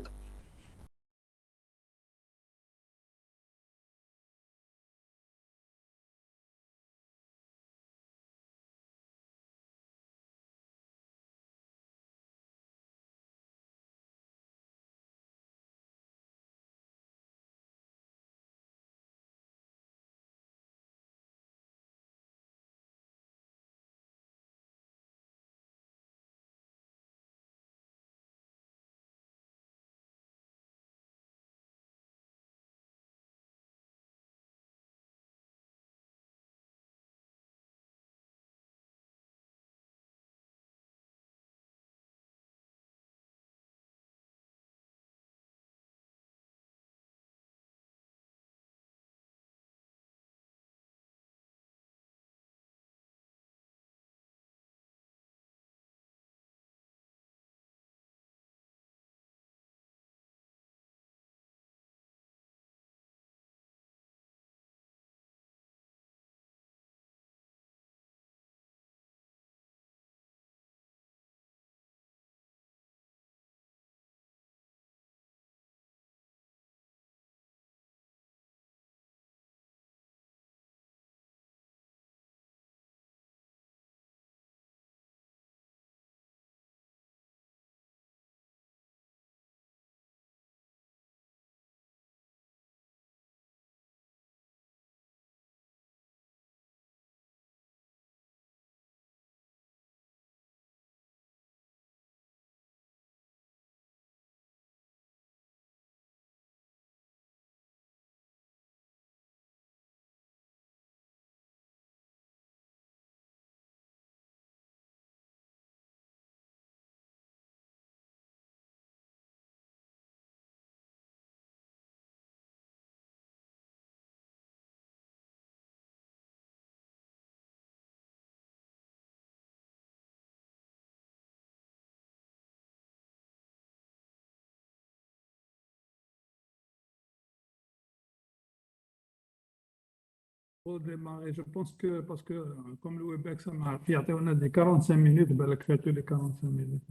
Pour démarrer, je pense que, parce que comme le Webex, on a des 45 minutes, ben, elle crée tous les 45 minutes.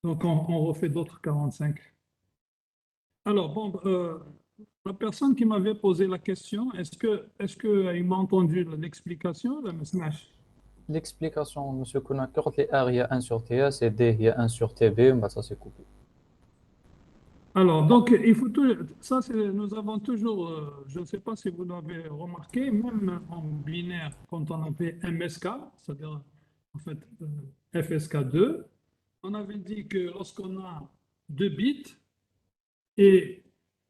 Donc, on refait d'autres 45. Alors, bon, la personne qui m'avait posé la question, est-ce que il m'a entendu l'explication? Là, mais ça marche. L'explication, monsieur Kounak, quand les R, il y a 1 sur TS et D, il y a 1 sur TB, bah ça c'est coupé. Alors, donc, il faut tout, ça, nous avons toujours, je ne sais pas si vous l'avez remarqué, même en binaire, quand on a fait MSK, c'est-à-dire, en fait, FSK2, on avait dit que lorsqu'on a deux bits et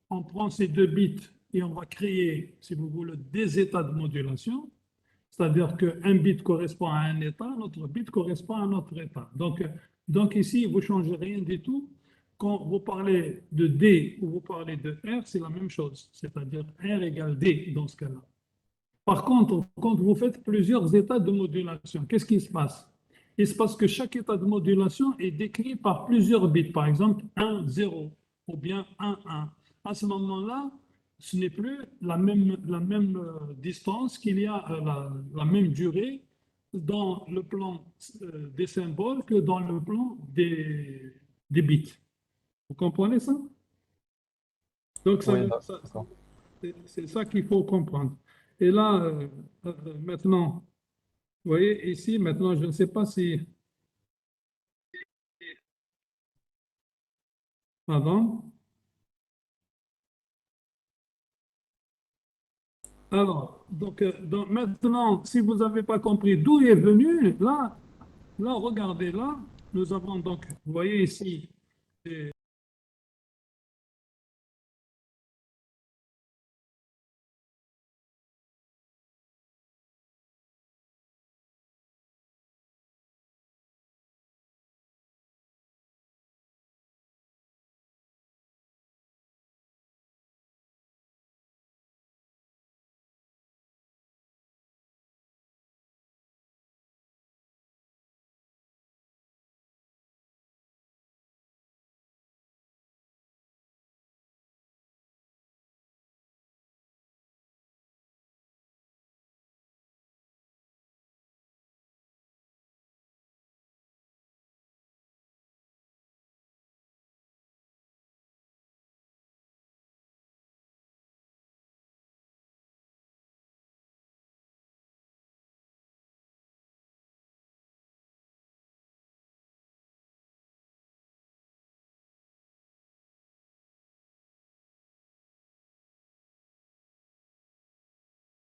on prend ces deux bits et on va créer, si vous voulez, des états de modulation, c'est-à-dire qu'un bit correspond à un état, un autre bit correspond à un autre état. Donc, Donc ici, vous ne changez rien du tout. Quand vous parlez de D ou vous parlez de R, c'est la même chose, c'est-à-dire R égale D dans ce cas-là. Par contre, quand vous faites plusieurs états de modulation, qu'est-ce qui se passe? Il se passe que chaque état de modulation est décrit par plusieurs bits, par exemple 1, 0 ou bien 1, 1. À ce moment-là, ce n'est plus la même distance qu'il y a, la même durée dans le plan des symboles que dans le plan des bits. Vous comprenez ça? Donc, Oui, d'accord. c'est ça qu'il faut comprendre. Et là, maintenant, vous voyez, ici, maintenant, je ne sais pas si... Pardon? Alors, donc maintenant, si vous n'avez pas compris d'où il est venu, là, regardez, là, nous avons donc, vous voyez ici,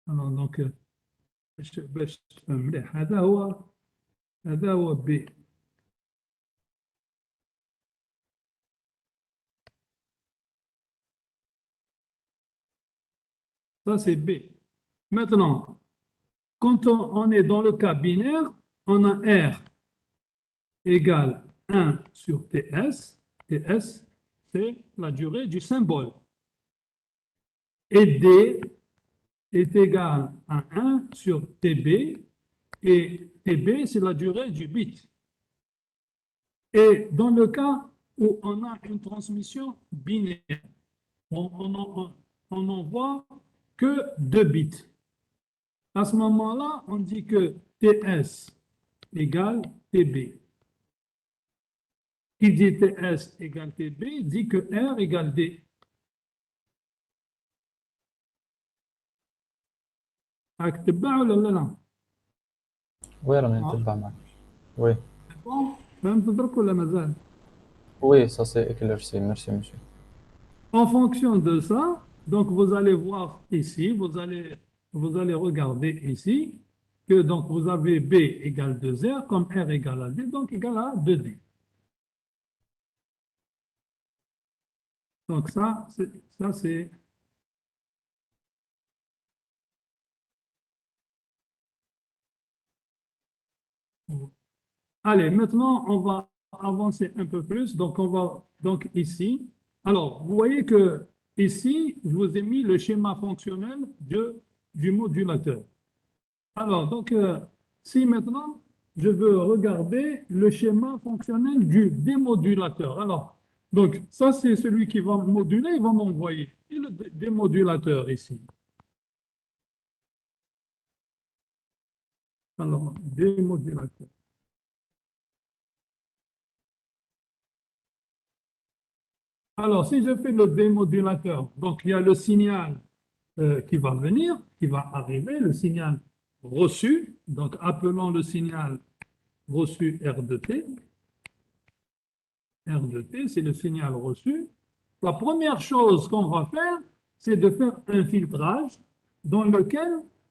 alors, donc, باش تفهم مليح هذا هو B. Ça, c'est B. Maintenant, quand on est dans le cas binaire, on a R égale 1 sur TS. TS, c'est la durée du symbole. Et D est égal à 1 sur TB. Et TB, c'est la durée du bit. Et dans le cas où on a une transmission binaire, on n'envoie que 2 bits. À ce moment-là, on dit que TS égale TB. Qui dit TS égale TB dit que R égale D. راك تتبع ولا لا؟ Oui, راني نتبع معك. Oui, Bon, فهمت درك ولا مازال؟ oui, ça c'est éclairci. Merci, monsieur. En fonction de ça, donc vous allez voir ici, vous allez regarder ici que donc vous avez B égale 2R comme R égale à D, donc égale à 2D. Donc ça c'est Allez, maintenant, on va avancer un peu plus. Donc, on va donc ici. Alors, vous voyez que ici, je vous ai mis le schéma fonctionnel du modulateur. Alors, donc, si maintenant, je veux regarder le schéma fonctionnel du démodulateur. Alors, donc, ça, c'est celui qui va moduler, il va m'envoyer. Et le démodulateur ici. Alors, démodulateur. Alors, si je fais le démodulateur, donc il y a le signal qui va venir, qui va arriver, le signal reçu, donc appelons le signal reçu R de T. R de T, c'est le signal reçu. La première chose qu'on va faire, c'est de faire un filtrage dans lequel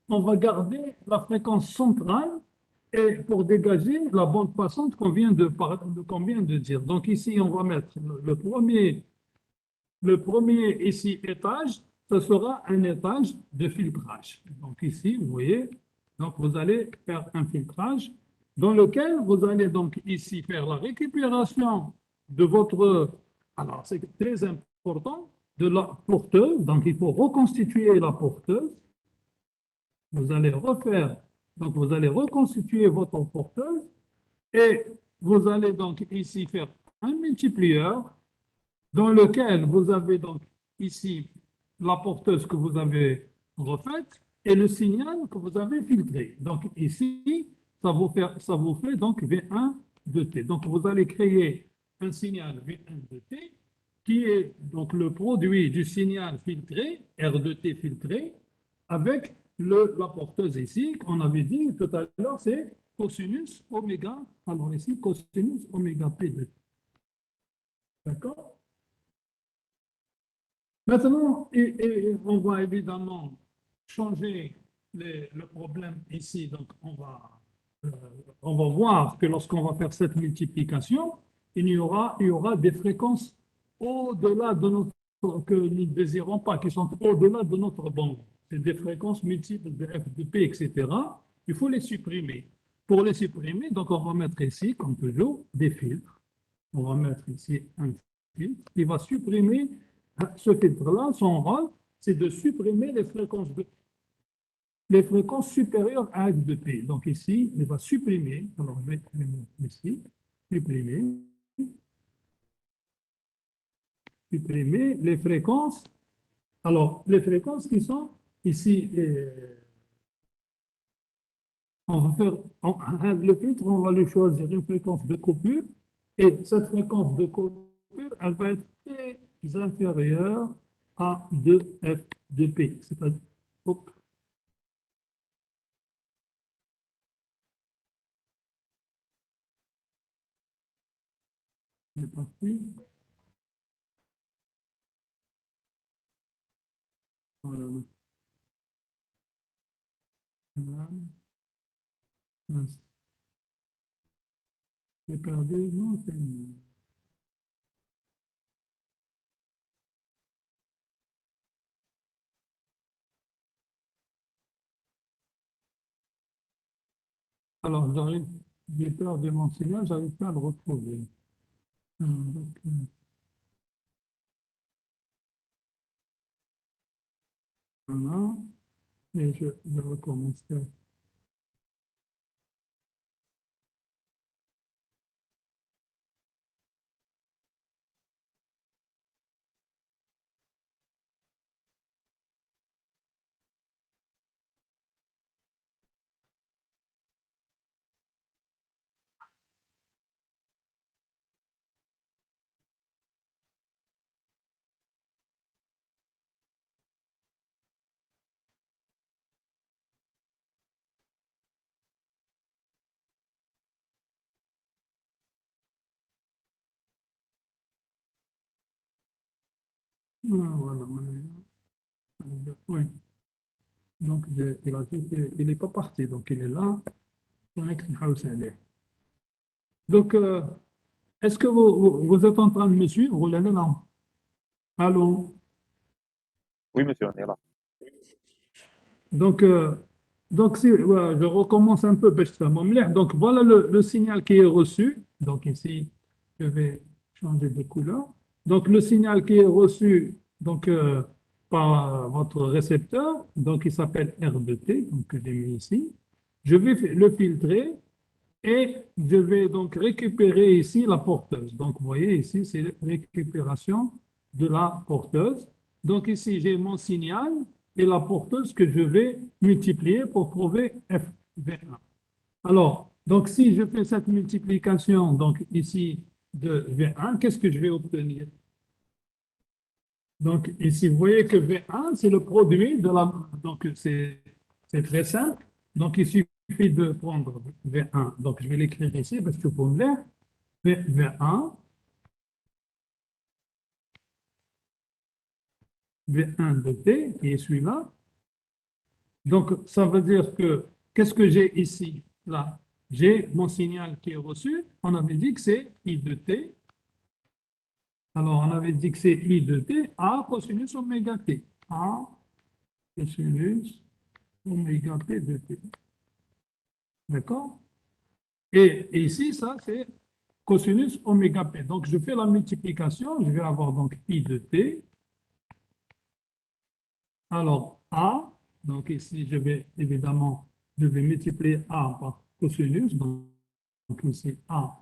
on va garder la fréquence centrale et pour dégager la bande passante qu'on vient de dire. Donc ici, on va mettre le premier ici étage, ce sera un étage de filtrage. Donc ici, vous voyez, donc vous allez faire un filtrage dans lequel vous allez donc ici faire la récupération de votre, alors c'est très important, de la porteuse. Donc, il faut reconstituer la porteuse. Vous allez refaire, donc vous allez reconstituer votre porteuse et vous allez donc ici faire un multiplieur dans lequel vous avez donc ici la porteuse que vous avez refaite et le signal que vous avez filtré. Donc ici, ça vous fait donc V1 de T. Donc vous allez créer un signal V1 de T qui est donc le produit du signal filtré, R de T filtré, avec la porteuse ici, qu'on avait dit tout à l'heure, c'est cosinus oméga. Alors ici, cosinus oméga P de T. D'accord? Maintenant, on va évidemment changer le problème ici. Donc, euh, on va voir que lorsqu'on va faire cette multiplication, il y aura des fréquences au-delà de notre, que nous ne désirons pas, qui sont au-delà de notre bande. C'est des fréquences multiples de f de p, etc. Il faut les supprimer. Pour les supprimer, donc on va mettre ici, comme toujours, des filtres. On va mettre ici un filtre qui va supprimer ce filtre-là. Son rôle, c'est de supprimer les fréquences supérieures à f de p. Donc ici, il va supprimer, alors je vais mettre ici, supprimer, supprimer les fréquences. Alors, les fréquences qui sont ici, on va faire le filtre, on va lui choisir une fréquence de coupure, et cette fréquence de coupure, elle va être très inférieure à 2f de p. C'est-à-dire, hop, c'est parti. Voilà. Voilà. Mince. J'ai perdu, non, c'est... Alors, j'ai perdu mon signal, j'arrive pas à le retrouver. Donc, voilà, et je recommence. Voilà, oui. Donc, il n'est pas parti, donc il est là. Donc, est-ce que vous êtes en train de me suivre ou là, non? Allô? Oui, monsieur, on est là. Donc, si, voilà, je recommence un peu. Donc, voilà le signal qui est reçu. Donc, ici, je vais changer de couleur. Donc, le signal qui est reçu donc, par votre récepteur, donc il s'appelle R de T, donc que j'ai mis ici. Je vais le filtrer et je vais donc récupérer ici la porteuse. Donc, vous voyez ici, c'est la récupération de la porteuse. Donc, ici, j'ai mon signal et la porteuse que je vais multiplier pour trouver FV1. Alors, donc, si je fais cette multiplication, donc ici, de V1, qu'est-ce que je vais obtenir? Donc, ici, vous voyez que V1, c'est le produit de la... Donc, c'est très simple. Donc, il suffit de prendre V1. Donc, je vais l'écrire ici parce que pour me l'air, V1, V1 de T, qui est celui-là. Donc, ça veut dire que, qu'est-ce que j'ai ici? Là, j'ai mon signal qui est reçu. On avait dit que c'est I de T. Alors, on avait dit que c'est I de T, A cosinus oméga T. A cosinus oméga T de T. D'accord? Et ici, ça, c'est cosinus oméga p. Donc, je fais la multiplication, je vais avoir donc I de t. Alors, A, donc ici, je vais évidemment, je vais multiplier A par cosinus, donc ici A.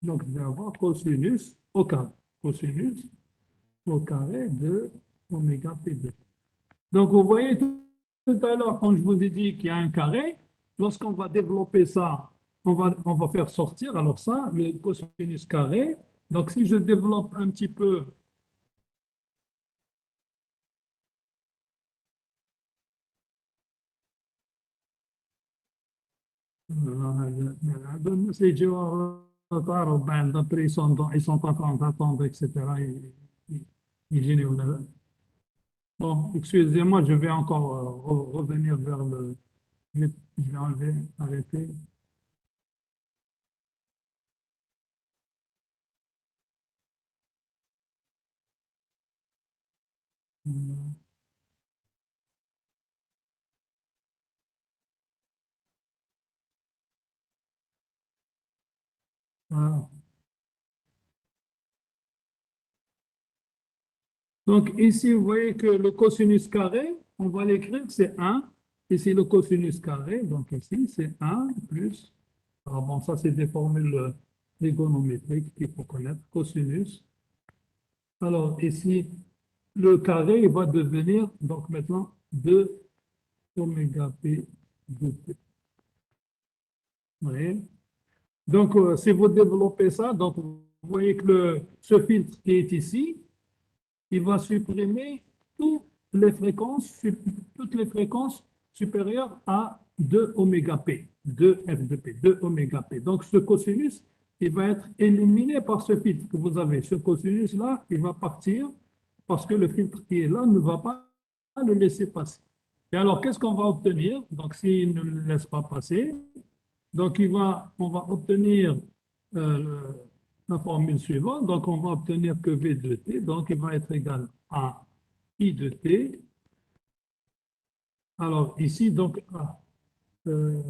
Donc, je vais avoir cosinus au carré. Cosinus au carré de oméga p2. Donc, vous voyez tout à l'heure, quand je vous ai dit qu'il y a un carré, lorsqu'on va développer ça, on va faire sortir, alors ça, le cosinus carré. Donc, si je développe un petit peu, c'est après ils sont en train d'attendre, etc. Ils génèrent. Bon, excusez-moi, je vais encore revenir vers le. Je vais enlever, arrêter. Voilà. Donc ici, vous voyez que le cosinus carré, on va l'écrire, c'est 1. Ici, le cosinus carré, donc ici, c'est 1 plus. Alors bon, ça, c'est des formules trigonométriques qu'il faut connaître. Cosinus. Alors ici, le carré, il va devenir, donc maintenant, 2 oméga p de t. Vous voyez? Donc, si vous développez ça, donc vous voyez que ce filtre qui est ici, il va supprimer toutes les fréquences, toutes les fréquences supérieures à 2 oméga p, 2 f de p, 2 oméga p. Donc, ce cosinus, il va être éliminé par ce filtre que vous avez. Ce cosinus-là, il va partir parce que le filtre qui est là ne va pas le laisser passer. Et alors, qu'est-ce qu'on va obtenir? Donc, s'il ne le laisse pas passer, donc on va obtenir euh, la formule suivante. Donc, on va obtenir que V de t, donc il va être égal à I de t. Alors, ici, donc, euh,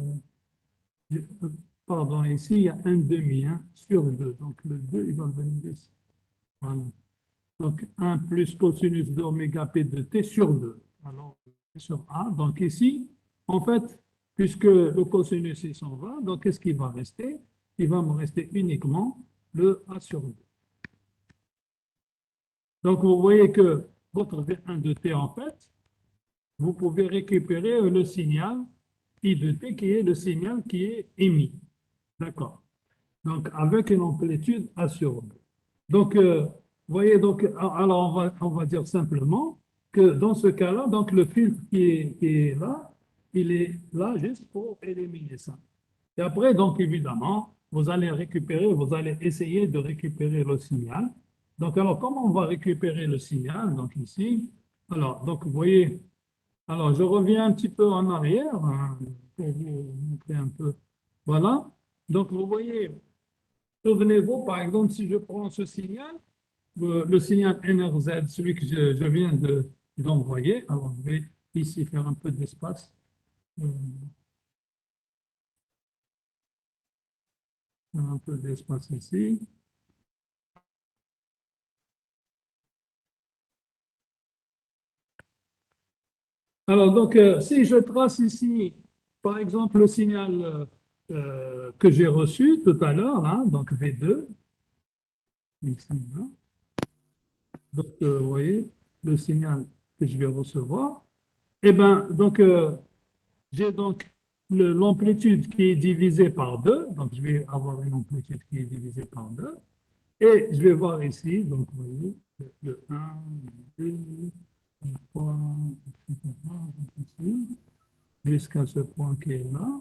pardon, ici, il y a un demi sur 2. Donc, le 2, il va venir ici. Voilà. Donc, 1 plus cosinus d'oméga p de t sur 2. Alors, sur A. Donc, ici, en fait, puisque le cosinus il s'en va, donc qu'est-ce qui va rester? Il va me rester uniquement le A sur 2. Donc, vous voyez que votre V1 de t, en fait, vous pouvez récupérer le signal I de t qui est le signal qui est émis. D'accord. Donc, avec une amplitude A sur 2. Donc, vous voyez, donc, alors on va dire simplement que dans ce cas-là, donc le filtre qui est là, il est là juste pour éliminer ça. Et après, donc, évidemment, vous allez récupérer, vous allez essayer de récupérer le signal. Donc, alors, comment on va récupérer le signal? Donc, ici, alors, donc, vous voyez, alors, je reviens un petit peu en arrière pour vous montrer un peu. Voilà. Donc, vous voyez, souvenez-vous, par exemple, si je prends ce signal, le signal NRZ, celui que je viens d'envoyer, alors je vais ici faire un peu d'espace. Un peu d'espace ici. Alors, donc, si je trace ici, par exemple, le signal que j'ai reçu tout à l'heure, hein, donc V2, ici, là. Donc, vous voyez, le signal que je vais recevoir, eh bien, donc, j'ai donc l'amplitude qui est divisée par 2, donc je vais avoir une amplitude qui est divisée par 2, et je vais voir ici, donc vous voyez, le 1, le 2, le 3, etc., ici, jusqu'à ce point qui est là.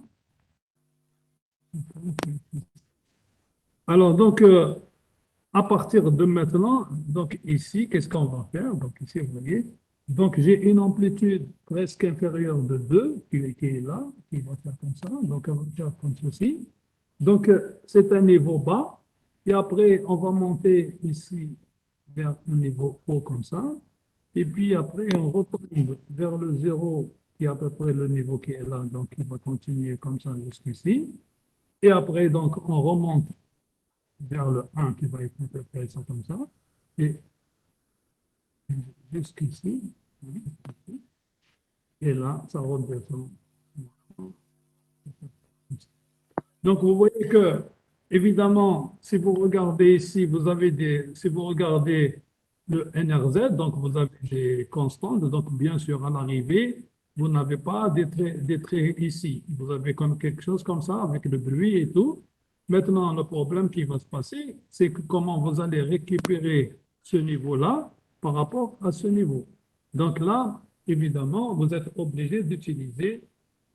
Alors, donc, à partir de maintenant, donc ici, qu'est-ce qu'on va faire? Donc ici, vous voyez, donc j'ai une amplitude presque inférieure de 2 qui est là, qui va faire comme ça, donc on va faire comme ceci. Donc c'est un niveau bas, et après on va monter ici vers un niveau haut comme ça, et puis après on retombe vers le zéro qui est à peu près le niveau qui est là, donc il va continuer comme ça jusqu'ici. Et après, donc, on remonte vers le 1 qui va être ça comme ça. Et jusqu'ici. Et là, ça redescend. Donc, vous voyez que, évidemment, si vous regardez ici, si vous regardez le NRZ, donc vous avez des constantes, donc bien sûr, à l'arrivée, vous n'avez pas des traits ici. Vous avez comme quelque chose comme ça, avec le bruit et tout. Maintenant, le problème qui va se passer, c'est que comment vous allez récupérer ce niveau-là par rapport à ce niveau. Donc là, évidemment, vous êtes obligé d'utiliser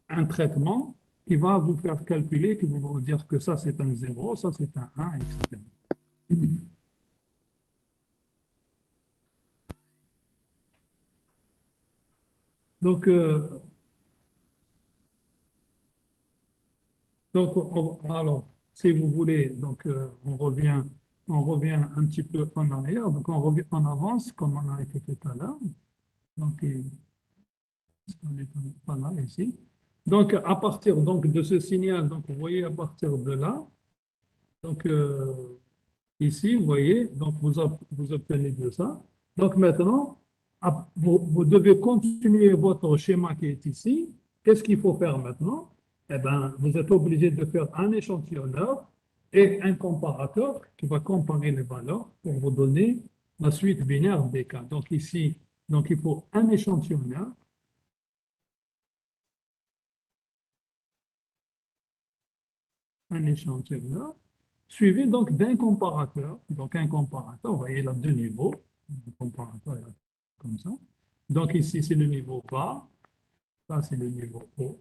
un traitement qui va vous faire calculer, qui va vous dire que ça c'est un 0, ça c'est un 1, etc. Donc, alors, si vous voulez, donc on revient un petit peu en arrière, donc on revient en avance comme on a été tout à l'heure. Donc, on est pas là ici. Donc, à partir donc, de ce signal, donc vous voyez à partir de là, donc ici, vous voyez, donc vous obtenez de ça. Donc maintenant, vous devez continuer votre schéma qui est ici. Qu'est-ce qu'il faut faire maintenant? Eh bien, vous êtes obligé de faire un échantillonneur et un comparateur qui va comparer les valeurs pour vous donner la suite binaire des cas. Donc ici, donc il faut un échantillonneur, suivi donc d'un comparateur. Donc un comparateur, vous voyez, il a deux niveaux. Un comparateur, il a comme ça. Donc ici, c'est le niveau bas, ça c'est le niveau haut.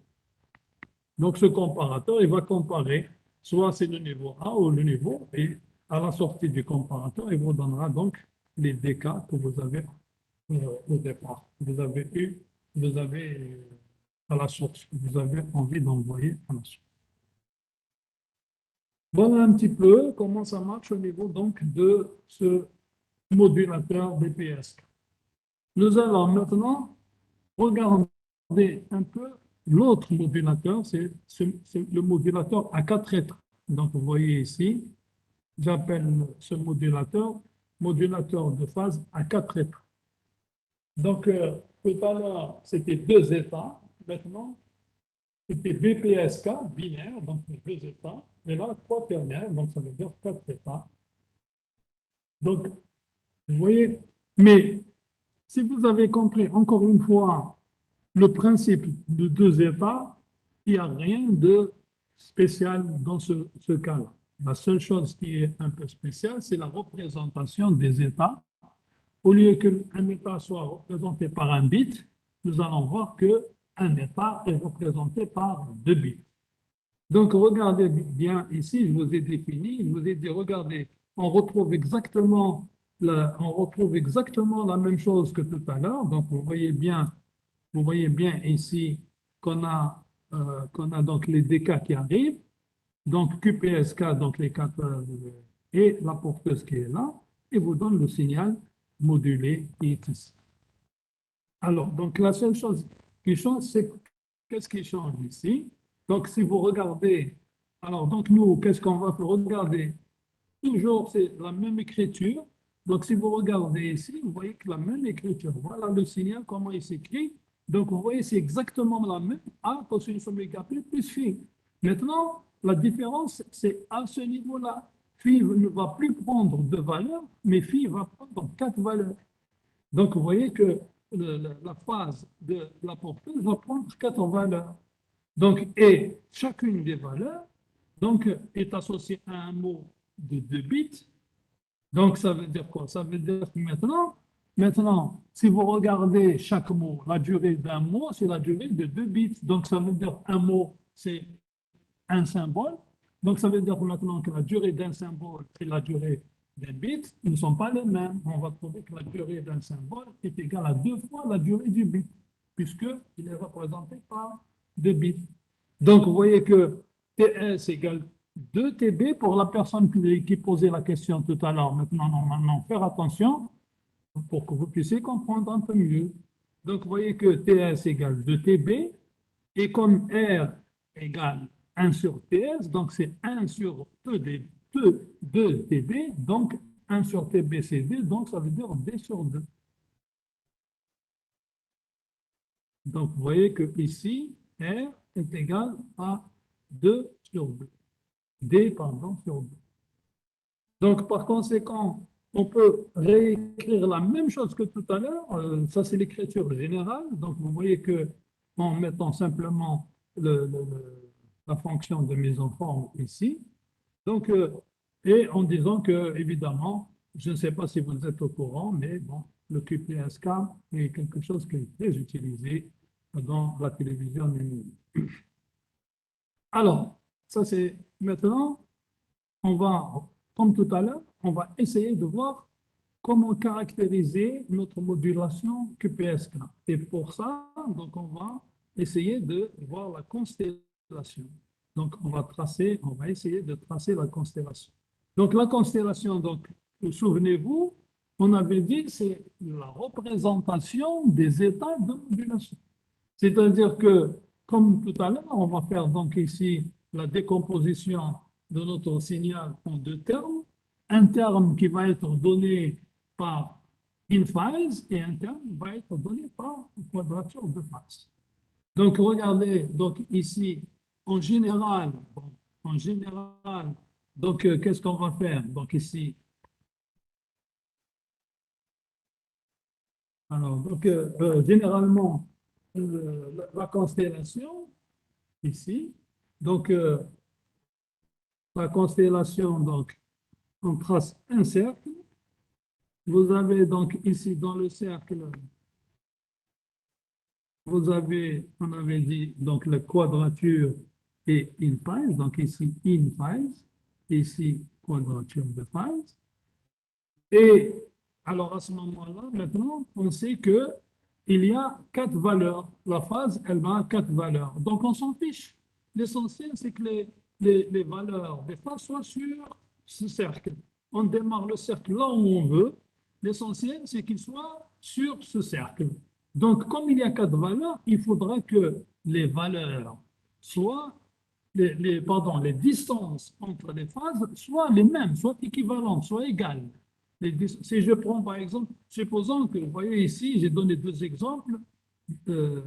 Donc ce comparateur, il va comparer, soit c'est le niveau A ou le niveau, et à la sortie du comparateur, il vous donnera donc les dk que vous avez au départ. Vous avez à la source, vous avez envie d'envoyer à la source. Voilà un petit peu comment ça marche au niveau donc de ce modulateur BPS. Nous allons maintenant regarder un peu l'autre modulateur, c'est le modulateur à 4 êtres. Donc vous voyez ici, j'appelle ce modulateur de phase à 4 êtres. Donc tout à l'heure, c'était 2 états. Maintenant, c'était BPSK, binaire, donc les 2 états. Et là, quaternaire, donc ça veut dire 4 états. Donc, vous voyez, mais si vous avez compris encore une fois le principe de 2 états, il n'y a rien de spécial dans ce cas-là. La seule chose qui est un peu spéciale, c'est la représentation des états. Au lieu qu'un état soit représenté par un bit, nous allons voir qu'un état est représenté par 2 bits. Donc, regardez bien ici, je vous ai défini, je vous ai dit, regardez, on retrouve exactement la même chose que tout à l'heure. Donc, vous voyez bien ici qu'on a donc les DK qui arrivent, donc QPSK, donc les 4 et la porteuse qui est là, et vous donne le signal modulé qui est ici. Alors, donc la seule chose qui change, c'est qu'est-ce qui change ici? Donc, si vous regardez, alors, donc nous, qu'est-ce qu'on va regarder? Toujours, c'est la même écriture. Donc, si vous regardez ici, vous voyez que la même écriture, voilà le signal, comment il s'écrit. Donc, vous voyez, c'est exactement la même A cosinus oméga plus phi. Maintenant, la différence, c'est à ce niveau-là. Phi ne va plus prendre 2 valeurs, mais phi va prendre 4 valeurs. Donc, vous voyez que la phase de la porteuse va prendre 4 valeurs. Donc, et chacune des valeurs donc, est associée à un mot de 2 bits. Donc, ça veut dire quoi? Ça veut dire que maintenant, si vous regardez chaque mot, la durée d'un mot, c'est la durée de 2 bits. Donc, ça veut dire un mot, c'est un symbole. Donc, ça veut dire maintenant que la durée d'un symbole et la durée d'un bit ne sont pas les mêmes. On va trouver que la durée d'un symbole est égale à 2 fois la durée du bit, puisqu'il est représenté par 2 bits. Donc, vous voyez que TS égale 2 TB pour la personne qui posait la question tout à l'heure. Maintenant, normalement, faire attention pour que vous puissiez comprendre un peu mieux. Donc, vous voyez que TS égale 2 TB et comme R égale 1 sur TS, donc c'est 1 sur 2 TB, donc 1 sur TB, c'est D, donc ça veut dire D sur 2. Donc, vous voyez que ici, R est égal à 2 sur 2. D, pardon, sur 2. Donc, par conséquent, on peut réécrire la même chose que tout à l'heure. Ça, c'est l'écriture générale. Donc, vous voyez que en mettant simplement la fonction de mise en forme ici, donc, et en disant que, évidemment, je ne sais pas si vous êtes au courant, mais bon, le QPSK est quelque chose qui est très utilisé dans la télévision numérique. Alors, ça c'est maintenant, on va, comme tout à l'heure, on va essayer de voir comment caractériser notre modulation QPSK. Et pour ça, donc on va essayer de voir la constellation. Donc on va essayer de tracer la constellation. Donc la constellation, donc, souvenez-vous, on avait dit c'est la représentation des états de modulation. C'est-à-dire que, comme tout à l'heure, on va faire donc ici la décomposition de notre signal en deux termes. Un terme qui va être donné par in phase et un terme qui va être donné par quadrature de phase. Donc, regardez, donc ici, en général, bon, en général, donc qu'est-ce qu'on va faire? Donc ici, alors, donc, généralement, la constellation, ici, donc la constellation, donc, on trace un cercle. Vous avez donc ici dans le cercle, vous avez, on avait dit, donc la quadrature et in phase, donc ici in phase, ici quadrature de phase. Et alors à ce moment-là, maintenant, on sait que il y a quatre valeurs. La phase, elle va quatre valeurs. Donc on s'en fiche. L'essentiel, c'est que les valeurs des phases soient sur ce cercle. On démarre le cercle là où on veut. L'essentiel, c'est qu'il soit sur ce cercle. Donc, comme il y a quatre valeurs, il faudra que les valeurs soient, pardon, les distances entre les phases soient les mêmes, soient équivalentes, soient égales. Si je prends par exemple, supposons que, vous voyez ici, j'ai donné deux exemples, euh,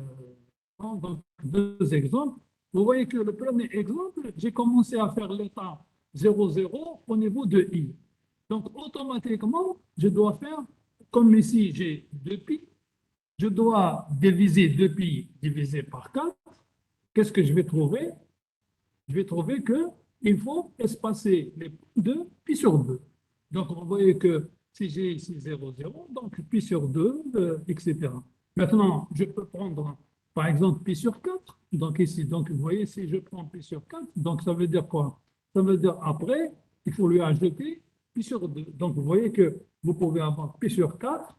donc deux exemples. Vous voyez que le premier exemple, j'ai commencé à faire l'état 0,0 au niveau de i. Donc, automatiquement, je dois faire, comme ici, j'ai 2pi, je dois diviser 2pi divisé par 4. Qu'est-ce que je vais trouver? Je vais trouver qu'il faut espacer les points de pi sur 2. Donc, vous voyez que si j'ai ici 0, 0, donc pi sur 2, etc. Maintenant, je peux prendre, par exemple, pi sur 4. Donc, ici, donc, vous voyez, si je prends pi sur 4, donc ça veut dire quoi? Ça veut dire après, il faut lui ajouter pi sur 2. Donc, vous voyez que vous pouvez avoir pi sur 4,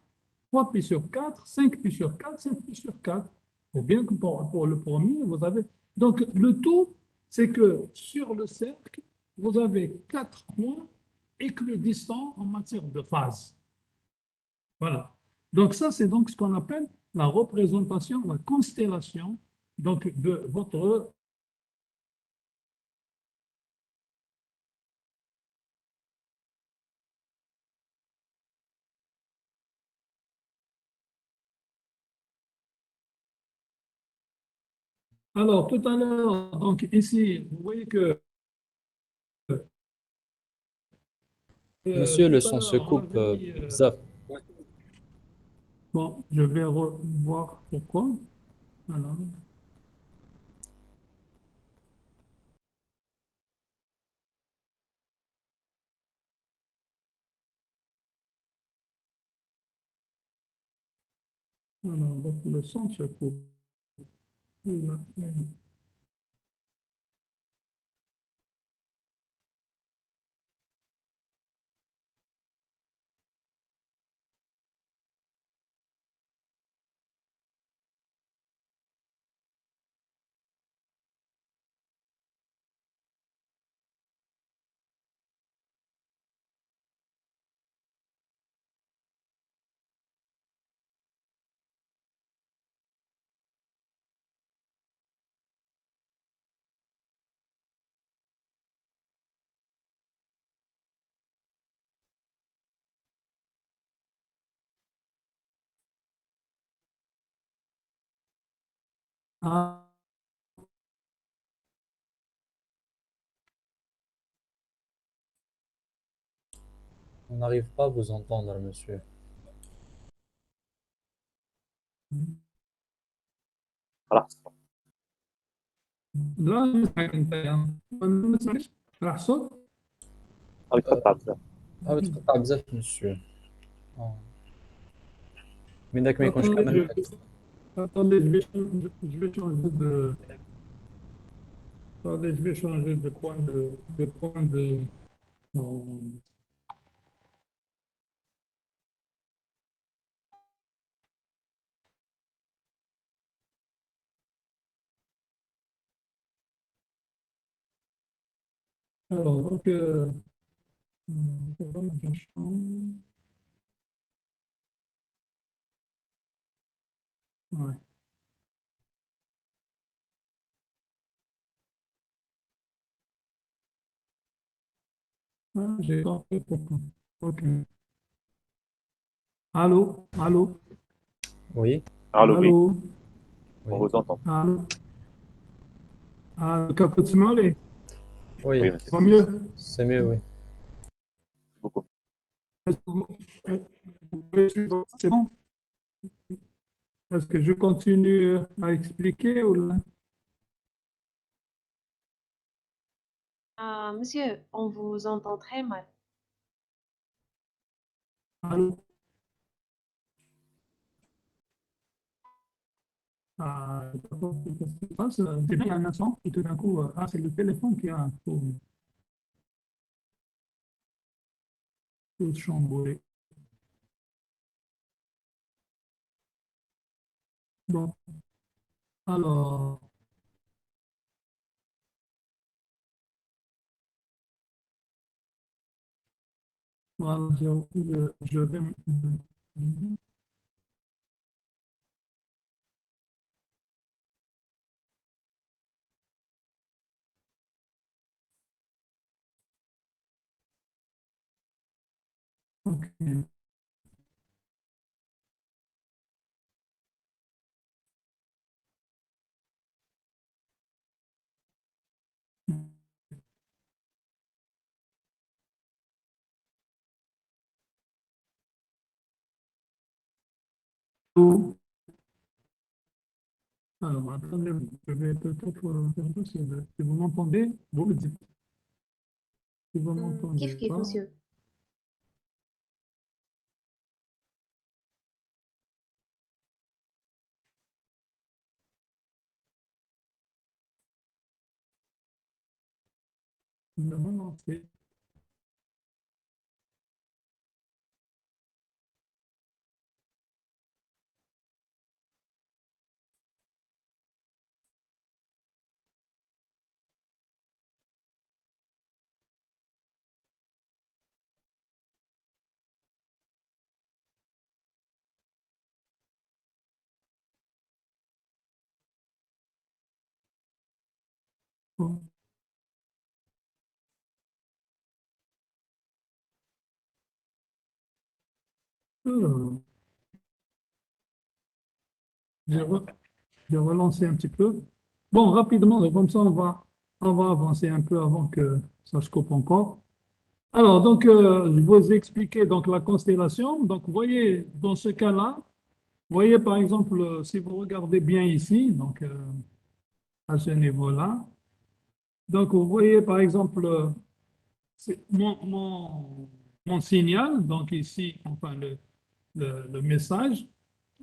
3 pi sur 4, 5 pi sur 4, 5 pi sur 4. Ou bien que pour le premier, vous avez. Donc, le tout, c'est que sur le cercle, vous avez quatre points équidistants en matière de phase. Voilà. Donc ça, c'est donc ce qu'on appelle la représentation, la constellation donc de votre. Alors, tout à l'heure, donc ici, vous voyez que Monsieur, le tout à son se l'heure, on coupe avait dit, bzaf. bon, je vais revoir pourquoi. Alors, donc le son se coupe. Ah, On n'arrive pas à vous entendre, monsieur. خلاص لا نسمعك انت يعني ما نسمعش راح صوت. غادي تقطع بزاف. بتقطع بزاف monsieur. آه. منك ما يكونش Attendez, كامل attendez, je vais changer de, attendez, je vais changer de point de, alors, donc, programme de chambre. Ouais. Ah, j'ai compris pourquoi. Ok. Allô, allô, Oui, Allô, oui, allô, on oui, vous entend. allô. Ah, Capot Smolé, Oui, oui, monsieur, va mieux. c'est mieux, oui. beaucoup. Est-ce que vous pouvez suivre? C'est bon? Est-ce que je continue à expliquer ou là? Monsieur, on vous entend très mal. Allô? Je sais pas ce qui se passe. J'ai bien un instant, et tout d'un coup, c'est le téléphone qui a un peu tout chamboulé. Bon, alors, voilà, je vais. Ok. Alors, attendez, je vais peut-être faire possible. Si vous m'entendez, vous me dites. Si vous m'entendez Kif, pas, monsieur. non, non, non, c'est. Bon. Alors, je re- je vais relancer un petit peu. Bon, rapidement, comme ça, on va avancer un peu avant que ça se coupe encore. Alors, donc, je vous ai expliqué donc, la constellation. Donc, vous voyez, dans ce cas-là, vous voyez, par exemple, si vous regardez bien ici, donc, à ce niveau-là, donc, vous voyez, par exemple, c'est mon signal, donc ici, enfin, le message,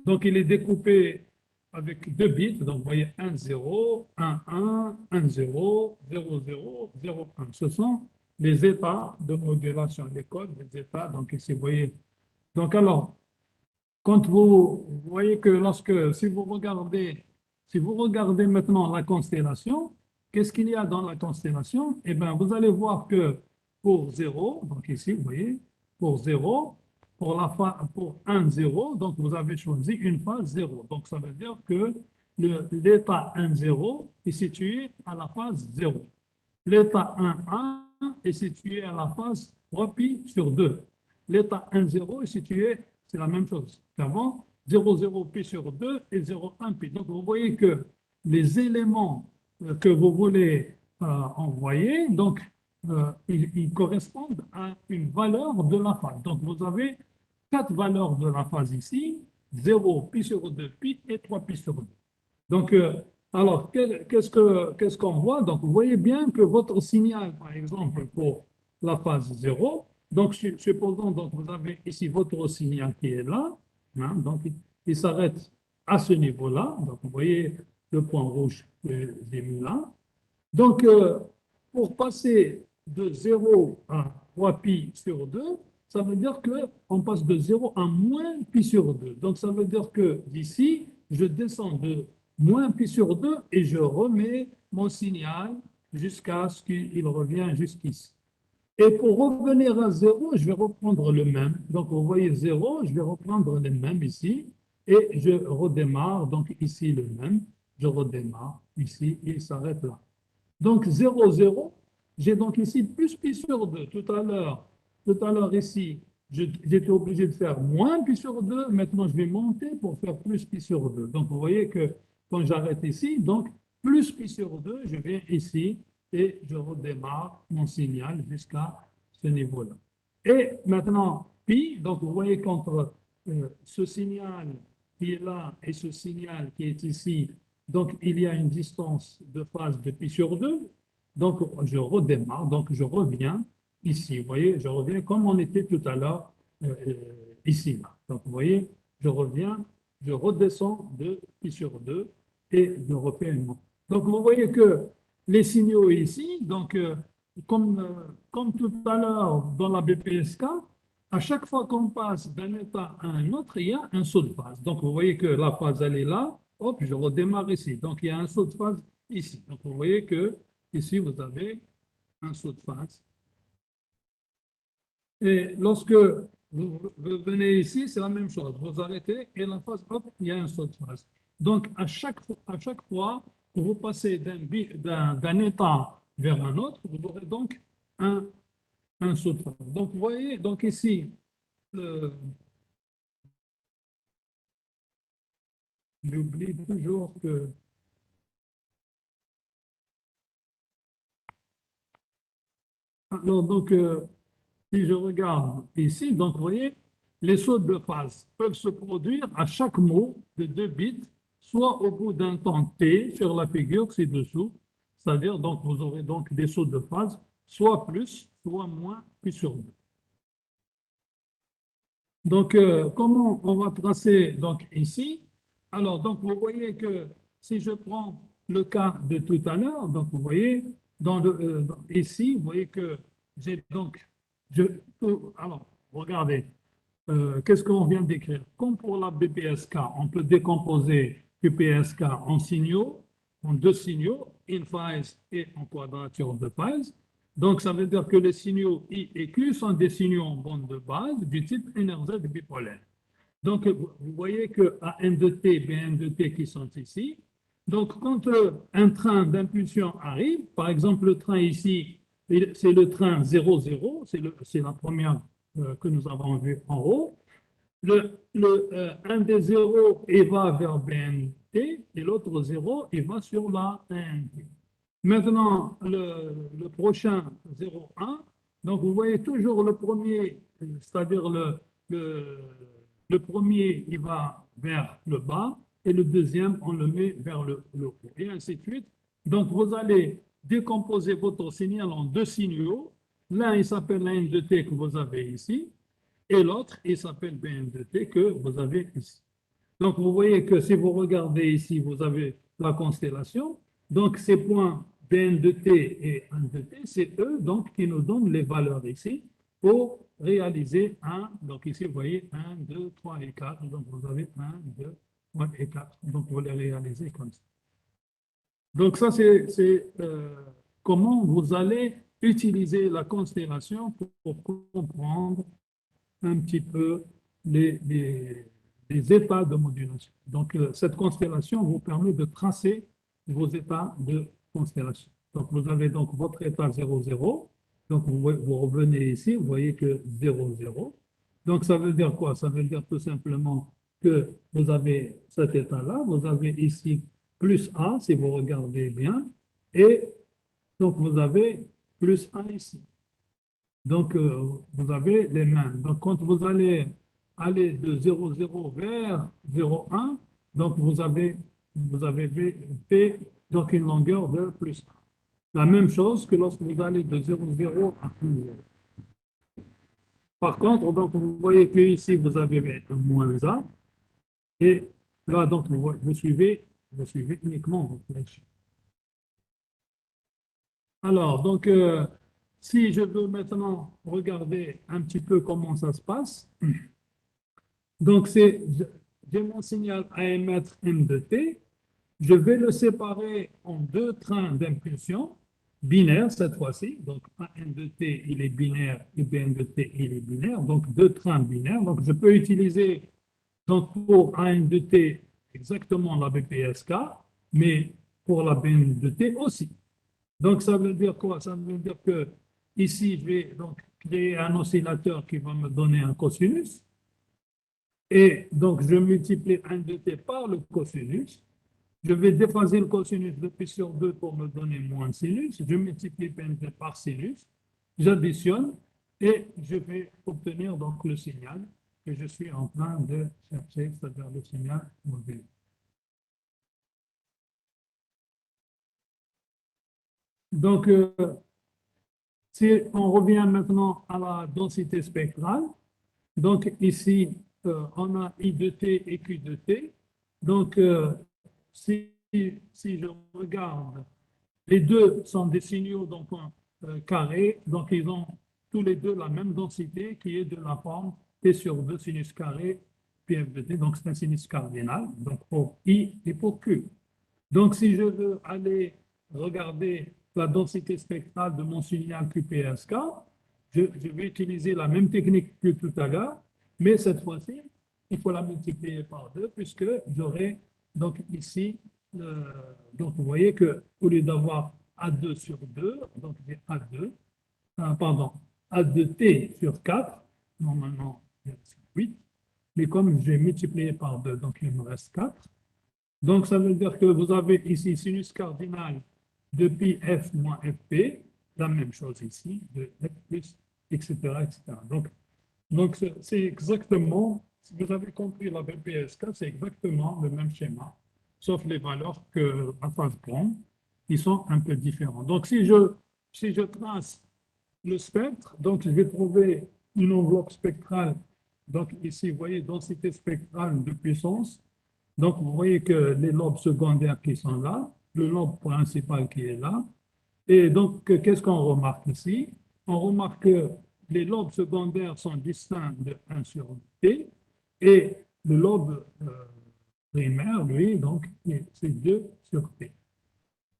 donc il est découpé avec deux bits, donc vous voyez 1, 0, 1, 1, 1, 0, 0, 0, 0, 1. Ce sont les états de modulation, les codes des états, donc ici, vous voyez. Donc alors, quand vous voyez que si vous regardez maintenant la constellation, qu'est-ce qu'il y a dans la constellation? Eh bien, vous allez voir que pour 0, donc ici, vous voyez, pour 0, pour 1, 0, donc vous avez choisi une phase 0. Donc, ça veut dire que l'état 1, 0 est situé à la phase 0. L'état 1, 1 est situé à la phase 3π sur 2. L'état 1, 0 est situé, c'est la même chose qu'avant, 0, 0 π sur 2 et 0, 1 π. Donc vous voyez que les éléments que vous voulez envoyer, donc ils correspondent à une valeur de la phase. Donc vous avez 4 valeurs de la phase ici, 0, pi sur 2, pi et 3 pi sur 2. Donc, alors, qu'est-ce qu'on voit? Donc, vous voyez bien que votre signal, par exemple, pour la phase 0, donc, supposons, donc, vous avez ici votre signal qui est là, hein, donc, il s'arrête à ce niveau-là. Donc, vous voyez le point rouge que j'ai mis là. Donc, pour passer de 0 à 3 pi sur 2, ça veut dire qu'on passe de 0 à moins pi sur 2. Donc, ça veut dire que d'ici, je descends de moins pi sur 2 et je remets mon signal jusqu'à ce qu'il revienne jusqu'ici. Et pour revenir à 0, je vais reprendre le même. Donc, vous voyez 0, je vais reprendre le même ici et je redémarre. Donc, ici, le même. Je redémarre ici et il s'arrête là. Donc, 0, 0, j'ai donc ici plus pi sur 2. Tout à l'heure ici, j'étais obligé de faire moins pi sur 2. Maintenant, je vais monter pour faire plus pi sur 2. Donc, vous voyez que quand j'arrête ici, donc plus pi sur 2, je viens ici et je redémarre mon signal jusqu'à ce niveau-là. Et maintenant, pi, donc vous voyez qu'entre ce signal qui est là et ce signal qui est ici, donc il y a une distance de phase de pi sur 2. Donc je redémarre, donc je reviens ici. Vous voyez, je reviens comme on était tout à l'heure ici. Là. Donc vous voyez, je reviens, je redescends de pi sur 2 et je refais une montre. Donc vous voyez que les signaux ici, donc comme tout à l'heure dans la BPSK, à chaque fois qu'on passe d'un état à un autre, il y a un saut de phase. Donc, vous voyez que la phase, elle est là. Hop, je redémarre ici. Donc, il y a un saut de phase ici. Donc, vous voyez que ici, vous avez un saut de phase. Et lorsque vous venez ici, c'est la même chose. Vous arrêtez et la phase, hop, il y a un saut de phase. Donc, à chaque fois que vous passez d'un état vers un autre, vous aurez donc un saut de phase. Donc, vous voyez, donc ici, j'oublie toujours que. Alors, donc, si je regarde ici, donc, vous voyez, les sauts de phase peuvent se produire à chaque mot de 2 bits, soit au bout d'un temps t sur la figure ci-dessous, c'est-à-dire, donc, vous aurez donc des sauts de phase, soit plus, soit moins, puis sur 2. Donc, comment on va tracer donc ici? Alors, donc, vous voyez que si je prends le cas de tout à l'heure, donc vous voyez, ici, vous voyez que j'ai donc, alors, regardez, qu'est-ce qu'on vient d'écrire? Comme pour la BPSK, on peut décomposer QPSK en signaux, en 2 signaux, in phase et en quadrature de phase. Donc, ça veut dire que les signaux I et Q sont des signaux en bande de base du type NRZ bipolaire. Donc, vous voyez que AN de T, BN de T qui sont ici. Donc, quand un train d'impulsion arrive, par exemple, le train ici, c'est le train 00, c'est la première que nous avons vue en haut. Un des zéros, il va vers BNT et l'autre zéro, il va sur la NT. Maintenant, le prochain 0,1, donc vous voyez toujours le premier, c'est-à-dire le premier, il va vers le bas et le deuxième, on le met vers le haut, et ainsi de suite. Donc, vous allez décomposer votre signal en 2 signaux. L'un, il s'appelle la N de T que vous avez ici, et l'autre, il s'appelle BN de T que vous avez ici. Donc, vous voyez que si vous regardez ici, vous avez la constellation. Donc, ces points BN de T et N de T, c'est eux donc, qui nous donnent les valeurs ici pour réaliser 1. Donc, ici, vous voyez 1, 2, 3 et 4. Donc, vous avez 1, 2, 3 et 4. Donc, vous les réalisez comme ça. Donc, ça, c'est comment vous allez utiliser la constellation pour comprendre un petit peu les états de modulation. Donc, cette constellation vous permet de tracer vos états de constellation. Donc, vous avez donc votre état 0, 0. Donc, vous revenez ici, vous voyez que 0, 0. Donc, ça veut dire quoi? Ça veut dire tout simplement que vous avez cet état-là, vous avez ici plus A, si vous regardez bien, et donc vous avez plus A ici. Donc, vous avez les mêmes. Donc, quand vous allez aller de 0,0 vers 0,1, donc vous avez fait donc une longueur de plus 1. La même chose que lorsque vous allez de 0,0 à 1. Par contre, donc, vous voyez que ici, vous avez un moins A, et là, donc, vous suivez uniquement votre flèche. Alors, donc, si je veux maintenant regarder un petit peu comment ça se passe, donc j'ai mon signal à émettre M de T, je vais le séparer en deux trains d'impulsion, binaires cette fois-ci, donc AM de T il est binaire et BM de T il est binaire, donc deux trains binaires, donc je peux utiliser donc pour AM de T exactement la BPSK, mais pour la BM de T aussi. Donc, ça veut dire quoi? Ça veut dire que ici, je vais donc créer un oscillateur qui va me donner un cosinus. Et donc, je multiplie 1 de t par le cosinus. Je vais déphaser le cosinus de pi sur 2 pour me donner moins sinus. Je multiplie p par sinus. J'additionne et je vais obtenir donc le signal que je suis en train de chercher, c'est-à-dire le signal modulé. Donc, si on revient maintenant à la densité spectrale, donc ici, on a I de t et Q de t. Donc, si je regarde, les deux sont des signaux donc, carrés, donc ils ont tous les deux la même densité qui est de la forme T sur 2 sinus carré PF de t, donc c'est un sinus cardinal, donc pour I et pour Q. Donc, si je veux aller regarder la densité spectrale de mon signal QPSK, je vais utiliser la même technique que tout à l'heure, mais cette fois-ci, il faut la multiplier par 2 puisque j'aurai donc ici, donc vous voyez que au lieu d'avoir A2 sur 2, donc j'ai A2, pardon, A2T sur 4, normalement c'est 8, mais comme j'ai multiplié par 2, donc il me reste 4. Donc, ça veut dire que vous avez ici sinus cardinal de pi f moins fp, la même chose ici, de f plus, etc. etc. Donc c'est exactement, si vous avez compris la BPSK, c'est exactement le même schéma, sauf les valeurs que à phase grande, qui sont un peu différentes. Donc, si je trace le spectre, donc je vais trouver une enveloppe spectrale. Donc, ici, vous voyez, densité spectrale de puissance. Donc, vous voyez que les lobes secondaires qui sont là, le lobe principal qui est là. Et donc, qu'est-ce qu'on remarque ici? On remarque que les lobes secondaires sont distincts de 1 sur t et le lobe primaire, lui, donc, c'est 2 sur t.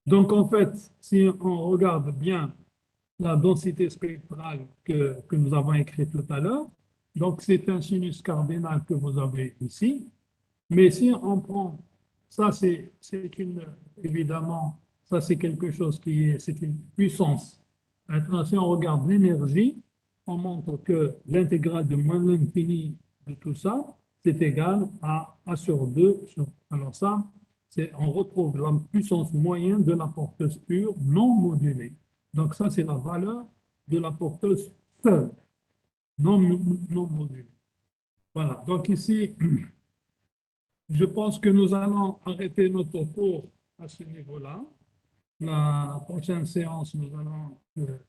Donc, en fait, si on regarde bien la densité spectrale que nous avons écrite tout à l'heure, donc c'est un sinus cardinal que vous avez ici. Mais si on prend, ça c'est évidemment, ça c'est quelque chose c'est une puissance. Maintenant, si on regarde l'énergie, on montre que l'intégrale de moins l'infini de tout ça, c'est égal à A sur 2. Alors ça, on retrouve la puissance moyenne de la porteuse pure non modulée. Donc ça, c'est la valeur de la porteuse seule, non modulée. Voilà, donc ici, je pense que nous allons arrêter notre cours à ce niveau-là. La prochaine séance, nous allons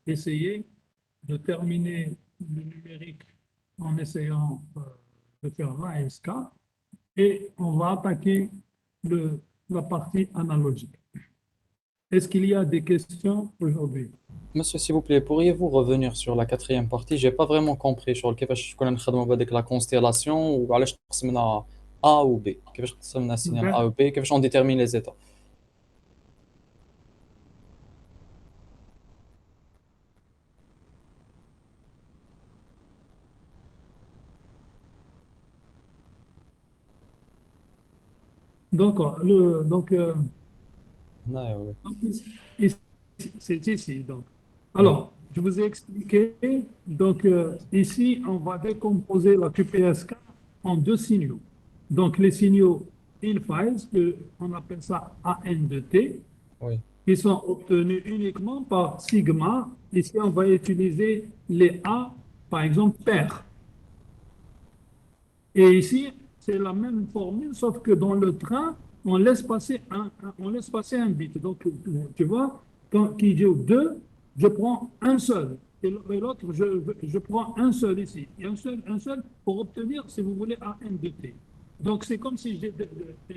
essayer de terminer le numérique en essayant de faire l'ASK et on va attaquer la partie analogique. Est-ce qu'il y a des questions aujourd'hui? Monsieur, s'il vous plaît, pourriez-vous revenir sur la quatrième partie? J'ai pas vraiment compris sur كيفاش كنا نخدموا بهذيك la constellation وعلاش قسمنا A ou B. كيفاش قسمنا السينيال A ou B, كيفاش on détermine les états. Donc, Ouais. c'est ici. Donc. Alors, je vous ai expliqué. Donc, ici, on va décomposer la QPSK en deux signaux. Donc, les signaux une phase qu'on appelle ça AN de T, Oui. qui sont obtenus uniquement par sigma. Ici, on va utiliser les A, par exemple, paires. Et ici, c'est la même formule, sauf que dans le train, on laisse passer un bit. Donc, tu vois, quand qui dit 2, je prends un seul. Et l'autre, je prends un seul ici. Et un seul pour obtenir, si vous voulez, AN de T. Donc, c'est comme si j'ai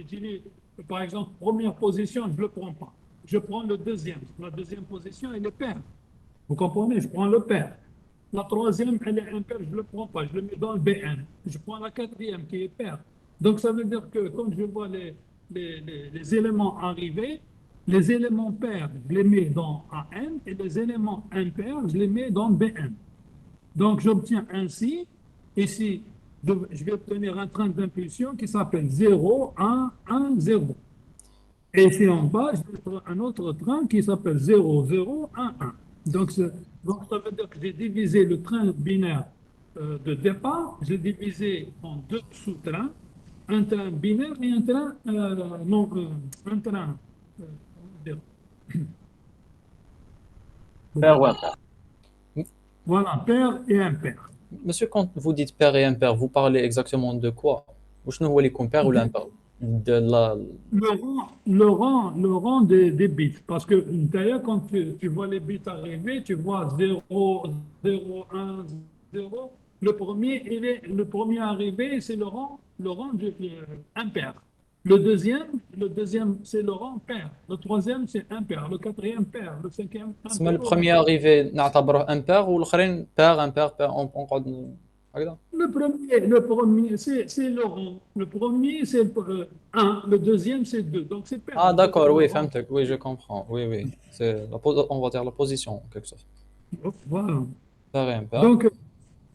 dit, par exemple, première position, je ne le prends pas. Je prends le deuxième. La deuxième position, elle est paire. Vous comprenez? Je prends le paire. La troisième, elle est impaire, je ne le prends pas, je le mets dans le BN. Je prends la quatrième qui est paire. Donc, ça veut dire que quand je vois les éléments arriver, les éléments pairs, je les mets dans AN et les éléments impairs, je les mets dans BN. Donc, j'obtiens ainsi, ici, je vais obtenir un train d'impulsion qui s'appelle 0, 1, 1, 0. Et ici en bas, je vais trouver un autre train qui s'appelle 0, 0, 1, 1. Donc, donc, ça veut dire que j'ai divisé le train binaire de départ, j'ai divisé en deux sous-trains, un train binaire et un train, non, un train, comment dire, Pair ou impair? voilà, pair et impair. Monsieur, quand vous dites pair et impair, vous parlez exactement de quoi? وشنو هو اللي يكون pair ou l'impair? De la... Le rang des bits. Parce que d'ailleurs, quand tu vois les bits arriver, tu vois 0, 0, 1, 0. Le premier arrivé, c'est le rang impair. Le deuxième, c'est le rang pair. Le troisième, c'est impair. Le quatrième, pair. Le cinquième, اسمها impair. البروميير arrivé نعتبره impair والاخرين pair impair pair نقعد هكذا. C'est le rang. Le premier, c'est 1. Le deuxième, c'est 2. Donc, c'est pair. Ah d'accord, oui, Le rang. فهمتك. Oui, je comprends. Oui, oui. C'est on va dire la position en quelque sorte. Voilà. Pair et impair. Donc,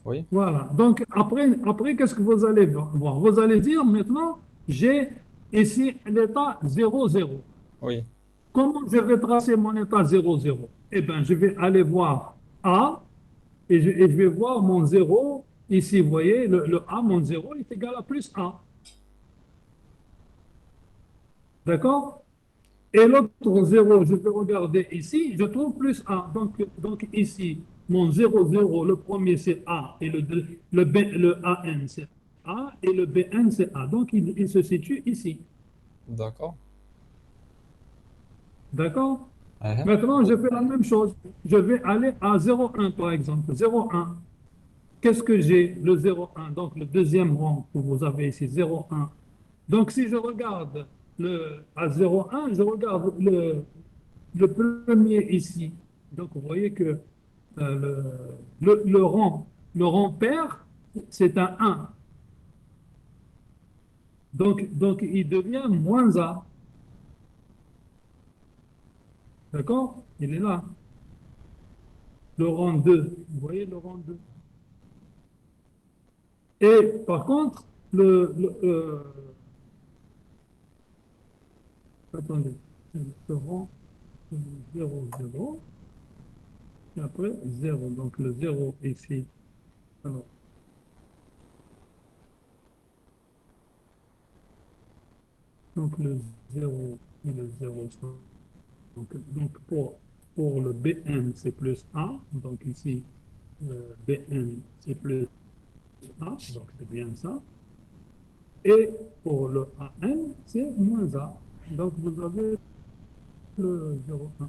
Oui. voilà. Donc, après qu'est-ce que vous allez voir? Vous allez dire maintenant, j'ai ici l'état 0, 0. Oui. Comment je vais tracer mon état 0, 0? Eh bien, je vais aller voir A et je vais voir mon 0. Ici, vous voyez, le A, mon 0 est égal à plus A. D'accord? Et l'autre 0, je vais regarder ici, je trouve plus A. Donc ici, mon 0, 0, le premier c'est A et le AN c'est A et le BN c'est A. Donc il se situe ici. D'accord. D'accord? Uh-huh. Maintenant, je fais la même chose. Je vais aller à 0,1 par exemple. 0,1. Qu'est-ce que j'ai? Le 0,1. Donc le deuxième rang que vous avez ici, 0,1. Donc si je regarde à 0,1, je regarde le premier ici. Donc, vous voyez que le rang pair, c'est un 1. Donc, il devient moins A. D'accord? Il est là. Le rang 2. Vous voyez le rang 2. Et par contre, attendez, le rang 0, 0. Et après 0. Donc, le 0 ici. Alors, donc, le 0 et le 0 sont. Donc pour le BN, c'est plus A. Donc ici, BN, c'est plus A. Donc c'est bien ça. Et pour le AN, c'est moins A. Donc vous avez le 0,1.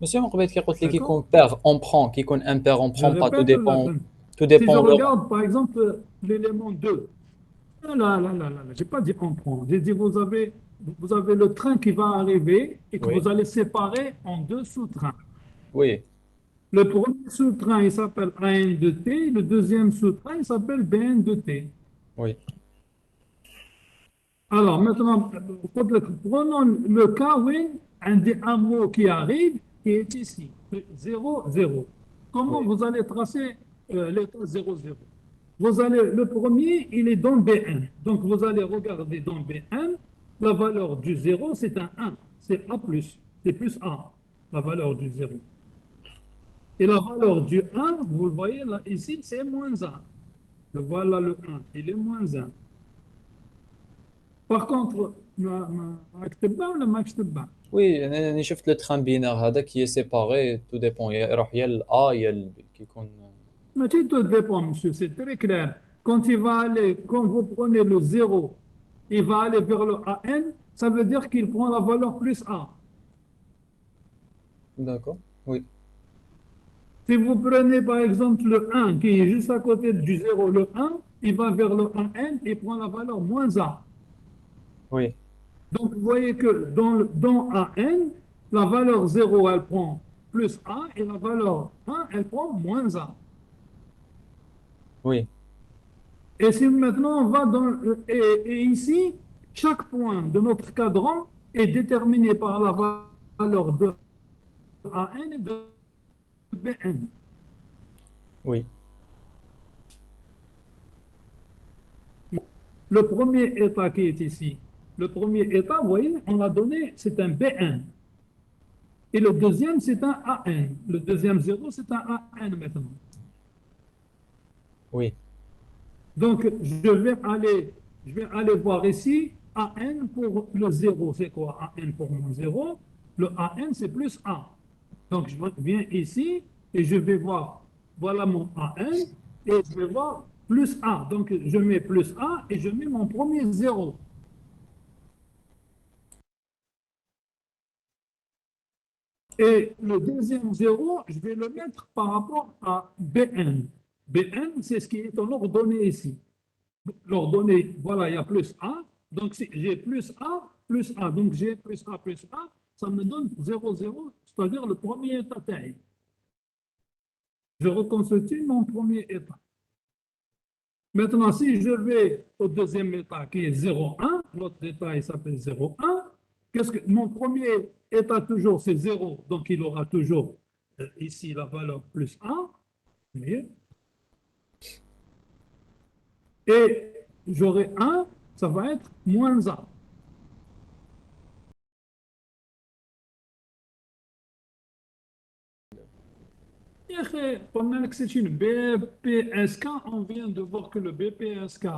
Monsieur من قبل كي قلت لي D'accord? كيكون pair on prend كيكون impair on Je prend pas, répète la peine. tout Si je dépend le rang. regarde par exemple l'élément 2, j'ai pas dit on prend. J'ai dit vous avez le train qui va arriver et que Oui. vous allez séparer en deux sous-trains. Oui. Le premier sous-train, il s'appelle AN de T. Le deuxième sous-train, il s'appelle BN de T. Oui. Alors, maintenant, prenons le cas où un mot qui arrive, qui est ici, 0, 0. Comment Oui. vous allez tracer l'état 0, 0? Le premier, il est dans BN. Donc, vous allez regarder dans BN, la valeur du 0, c'est un 1. C'est A+. C'est plus A, la valeur du 0. Et la valeur du 1, vous le voyez là, ici, c'est moins 1. Voilà le 1, il est moins 1. Par contre, ما أكتبها ولا ما أكتبها؟ Oui, أنا شفت le train binaire هذا qui est séparé, tout dépend. يروح يا ال A يا ال B qui يكون. Mais tout dépend, monsieur, c'est très clair. Quand il va aller, quand vous prenez le 0, il va aller vers le AN, ça veut dire qu'il prend la valeur plus A. D'accord. Oui. Si vous prenez par exemple le 1 qui est juste à côté du 0, le 1, il va vers le AN et prend la valeur moins A. Oui. Donc vous voyez que dans AN, la valeur 0, elle prend plus A et la valeur 1, elle prend moins A. Oui. Et si maintenant on va et ici, chaque point de notre cadran est déterminé par la valeur de AN et de BN. Oui. Le premier état qui est ici, le premier état, vous voyez, on l'a donné, c'est un B1. Et le deuxième, c'est un AN. Le deuxième 0, c'est un AN maintenant. Oui. Donc, je vais aller voir ici, AN pour le 0, c'est quoi? AN pour mon 0. Le AN, c'est plus A. Donc, je viens ici et je vais voir, voilà mon AN, et je vais voir plus A. Donc, je mets plus A et je mets mon premier 0. Et le deuxième 0, je vais le mettre par rapport à BN. BN, c'est ce qui est en ordonnée ici. L'ordonnée, voilà, il y a plus A. Donc, si j'ai plus A, plus A. Donc, j'ai plus A, ça me donne 0, 0, c'est-à-dire le premier état taille. Je reconstitue mon premier état. Maintenant, si je vais au deuxième état qui est 0, 1, l'autre état il s'appelle 0, 1, mon premier état toujours c'est 0, donc il aura toujours ici la valeur plus 1. Vous voyez. Et j'aurai 1, ça va être moins 1. Pendant que c'est une BPSK, on vient de voir que le BPSK,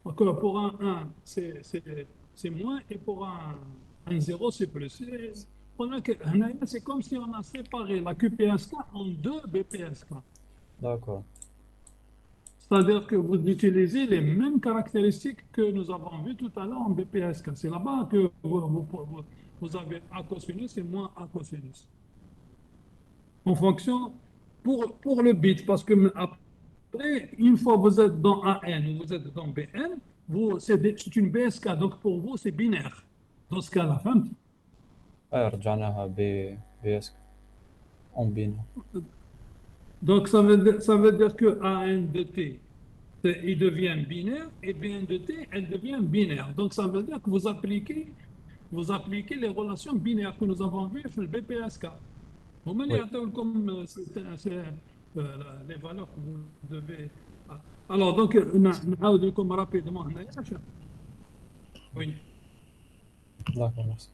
pour un 1, c'est moins, et pour un 0, c'est plus. Pendant que c'est comme si on a séparé la QPSK en deux BPSK. D'accord. C'est-à-dire que vous utilisez les mêmes caractéristiques que nous avons vues tout à l'heure en BPSK. C'est là-bas que vous avez A cosinus et moins A cosinus. En fonction, pour le bit, parce que après, une fois que vous êtes dans AN ou vous êtes dans BN, c'est une BSK, donc pour vous, c'est binaire. Dans ce cas-là, فهمت؟ رجعناها BS en binaire. Donc ça veut dire que AN de T, il devient binaire, et BN de T, elle devient binaire. Donc ça veut dire que vous appliquez les relations binaires que nous avons vues sur le BPSK. هما اللي Oui. يعطيو لكم les valeurs que vous devez. Alors donc نعاود لكم rapidement هنايا. Oui. D'accord, merci.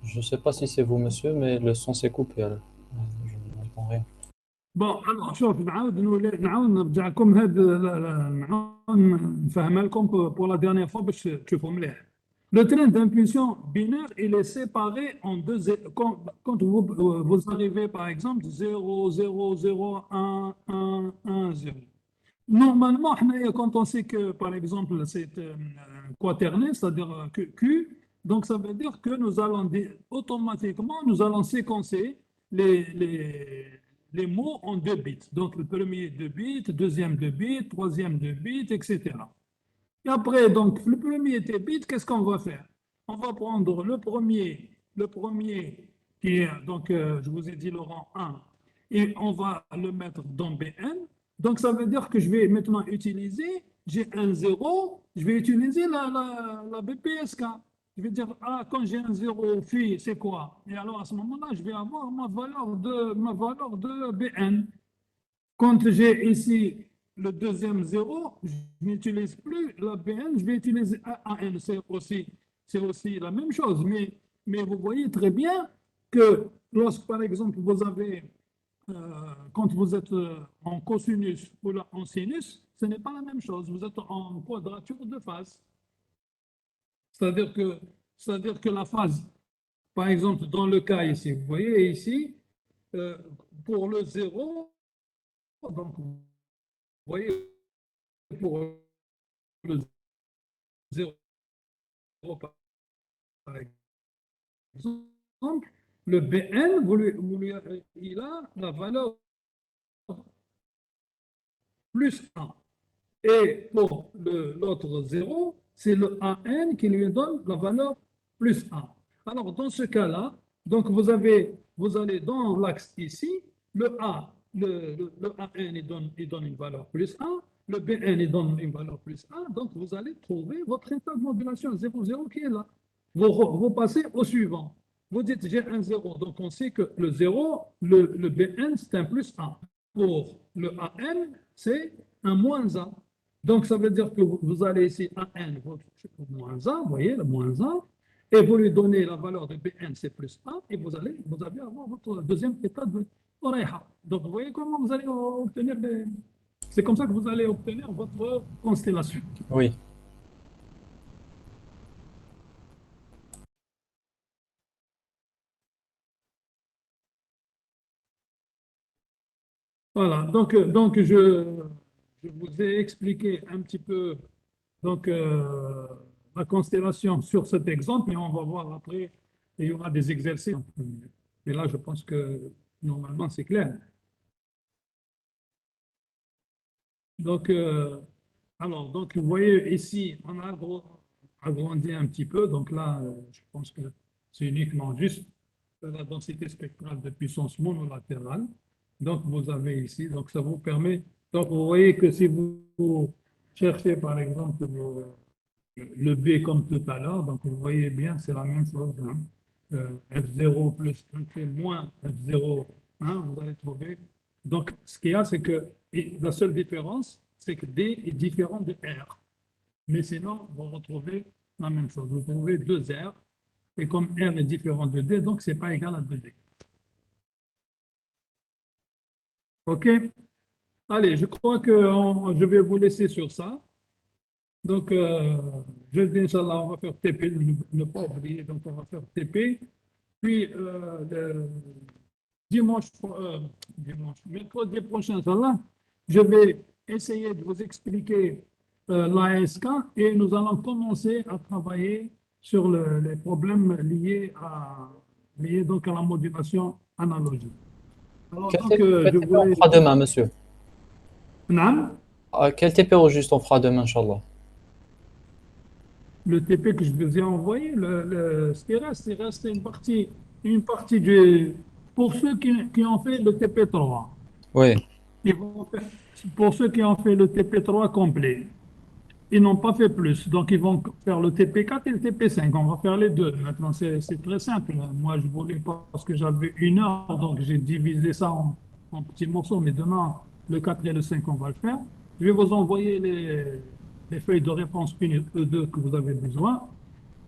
Je ne sais pas si c'est vous, monsieur, mais le son s'est coupé. Alors. Je n'entends rien. Bon alors شوف نعاود نرجع لكم نعاود نفهمها لكم pour la dernière fois باش تشوفوا مليح. Le train d'impulsion binaire, il est séparé en deux. Quand vous arrivez par exemple 0, 0, 0, 1, 1, 1, 0. Normalement, quand on sait que, par exemple, c'est quaternaire, c'est-à-dire Q, donc ça veut dire que nous allons automatiquement, nous allons séquencer les mots en 2 bits. Donc, le premier 2 bits, deuxième 2 bits, troisième 2 bits, etc. Et après, donc, le premier bit, qu'est-ce qu'on va faire? On va prendre le premier qui est, donc, je vous ai dit le rang 1, et on va le mettre dans BN. Donc, ça veut dire que je vais maintenant utiliser, j'ai un 0, je vais utiliser la BPSK. Je vais dire, quand j'ai un 0 phi, c'est quoi? Et alors, à ce moment-là, je vais avoir ma valeur de BN. Quand j'ai ici le deuxième 0, je n'utilise plus la BN, je vais utiliser AN. c'est aussi la même chose. Mais vous voyez très bien que lorsque, par exemple, vous avez, quand vous êtes en cosinus ou là, en sinus, ce n'est pas la même chose. Vous êtes en quadrature de phase. C'est-à-dire que, c'est-à-dire que la phase, par exemple, dans le cas ici, vous voyez ici, pour le 0, donc vous voyez, pour le 0, par exemple, le Bn, il a la valeur plus 1. Et pour l'autre 0, c'est le AN qui lui donne la valeur plus 1. Alors, dans ce cas-là, donc vous allez dans l'axe ici, le AN il donne une valeur plus 1, le BN il donne une valeur plus 1, donc vous allez trouver votre état de modulation 0, 0 qui est là. Vous passez au suivant. Vous dites j'ai un 0, donc on sait que le 0, le BN c'est un plus 1. Pour le AN, c'est un moins 1. Donc, ça veut dire que vous allez ici AN, votre moins 1, vous voyez, le moins 1, et vous lui donnez la valeur de BN, c'est plus 1, et vous allez avoir votre deuxième état de Oreha. Donc, vous voyez comment vous allez obtenir des... C'est comme ça que vous allez obtenir votre constellation. Oui. Voilà, donc je vous ai expliqué un petit peu donc, la constellation sur cet exemple, et on va voir après, il y aura des exercices. Et là, je pense que normalement, c'est clair. Donc, donc, vous voyez ici, on a agrandi un petit peu. Donc là, je pense que c'est uniquement juste la densité spectrale de puissance monolatérale. Donc, vous avez ici, donc ça vous permet. Donc, vous voyez que si vous cherchez, par exemple, le B comme tout à l'heure, donc vous voyez bien, c'est la même chose. Hein. F0 plus 1 c'est moins F0, hein, vous allez trouver. Donc, ce qu'il y a, c'est que la seule différence, c'est que D est différent de R. Mais sinon, vous retrouvez la même chose. Vous trouvez 2 R, et comme R est différent de D, donc ce n'est pas égal à 2D. OK? Allez, je crois que je vais vous laisser sur ça. Donc, jeudi, Inch'Allah, on va faire TP, ne pas oublier, donc on va faire TP. Puis, le mercredi prochain, Inch'Allah, je vais essayer de vous expliquer l'ASK et nous allons commencer à travailler sur les problèmes liés donc à la modulation analogique. Alors, Quel donc, TP je on voulais... fera demain, monsieur? Naam. Quel TP au juste on fera demain, Inch'Allah? Le TP que je vous ai envoyé, ce qui reste, il reste une partie pour ceux qui ont fait le TP3. Oui. Pour ceux qui ont fait le TP3 complet, ils n'ont pas fait plus. Donc, ils vont faire le TP4 et le TP5. On va faire les deux. Maintenant, c'est très simple. Moi, je voulais pas parce que j'avais 1 heure, donc j'ai divisé ça en petits morceaux. Mais demain, le 4 et le 5, on va le faire. Je vais vous envoyer les feuilles de réponse 1 et 2 que vous avez besoin.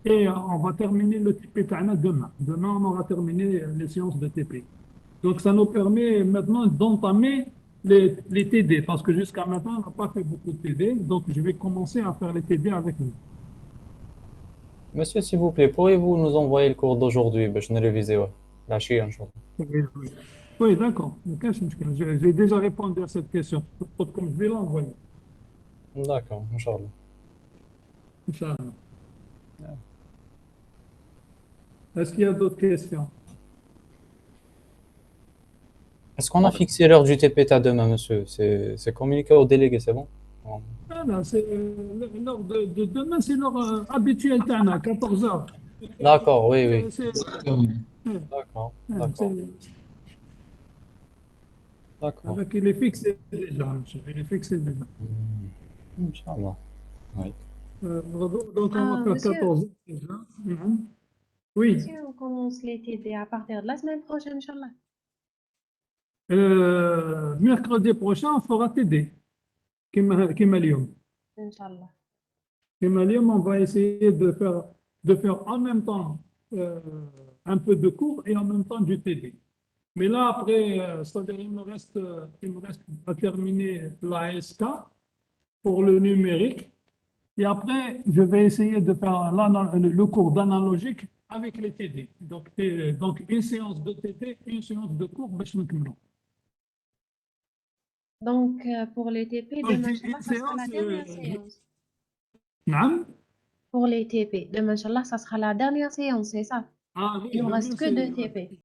Et on va terminer le TP Tana demain. Demain, on aura terminé les séances de TP. Donc, ça nous permet maintenant d'entamer les TD, parce que jusqu'à maintenant, on n'a pas fait beaucoup de TD. Donc, je vais commencer à faire les TD avec vous. Monsieur, s'il vous plaît, pourriez-vous nous envoyer le cours d'aujourd'hui? Ben, je ne révisé, ouais. La chie, Inch'Allah. Oui, d'accord. J'ai déjà répondu à cette question. Comme je vais l'envoyer. D'accord, Inch'Allah. Inch'Allah. Est-ce qu'il y a d'autres questions? Est-ce qu'on a fixé l'heure du TP à demain, monsieur? C'est communiqué au délégué, c'est bon? Bon. Ah, non, l'heure de demain, c'est l'heure habituelle, Tana, 14 heures. D'accord, oui, oui. D'accord, d'accord, d'accord. Avec, il est fixé déjà. Il est fixé déjà. Inch'Allah. Oui. Donc, on va faire Monsieur, 14 heures déjà. Mhm. Oui. monsieur, on commence les TD à partir de la semaine prochaine, Inch'Allah. Mercredi prochain, on fera TD. Kim Alium. Inch'Allah. Kim Alium, on va essayer de faire de faire en même temps un peu de cours et en même temps du TD. Mais là, après, c'est-à-dire, il me reste à terminer la SK pour le numérique. Et après, je vais essayer de faire le cours d'analogique avec les TD. Donc, une séance de TD, une séance de cours, باش نكملوا. Donc, pour les TP, Quand je demain, dis Inch'Allah, une ça sera la séance, dernière séance. نعم. Pour les TP, demain, Inch'Allah, ça sera la dernière séance, c'est ça. Ah oui, Il ne nous demain, reste que c'est 2 TP.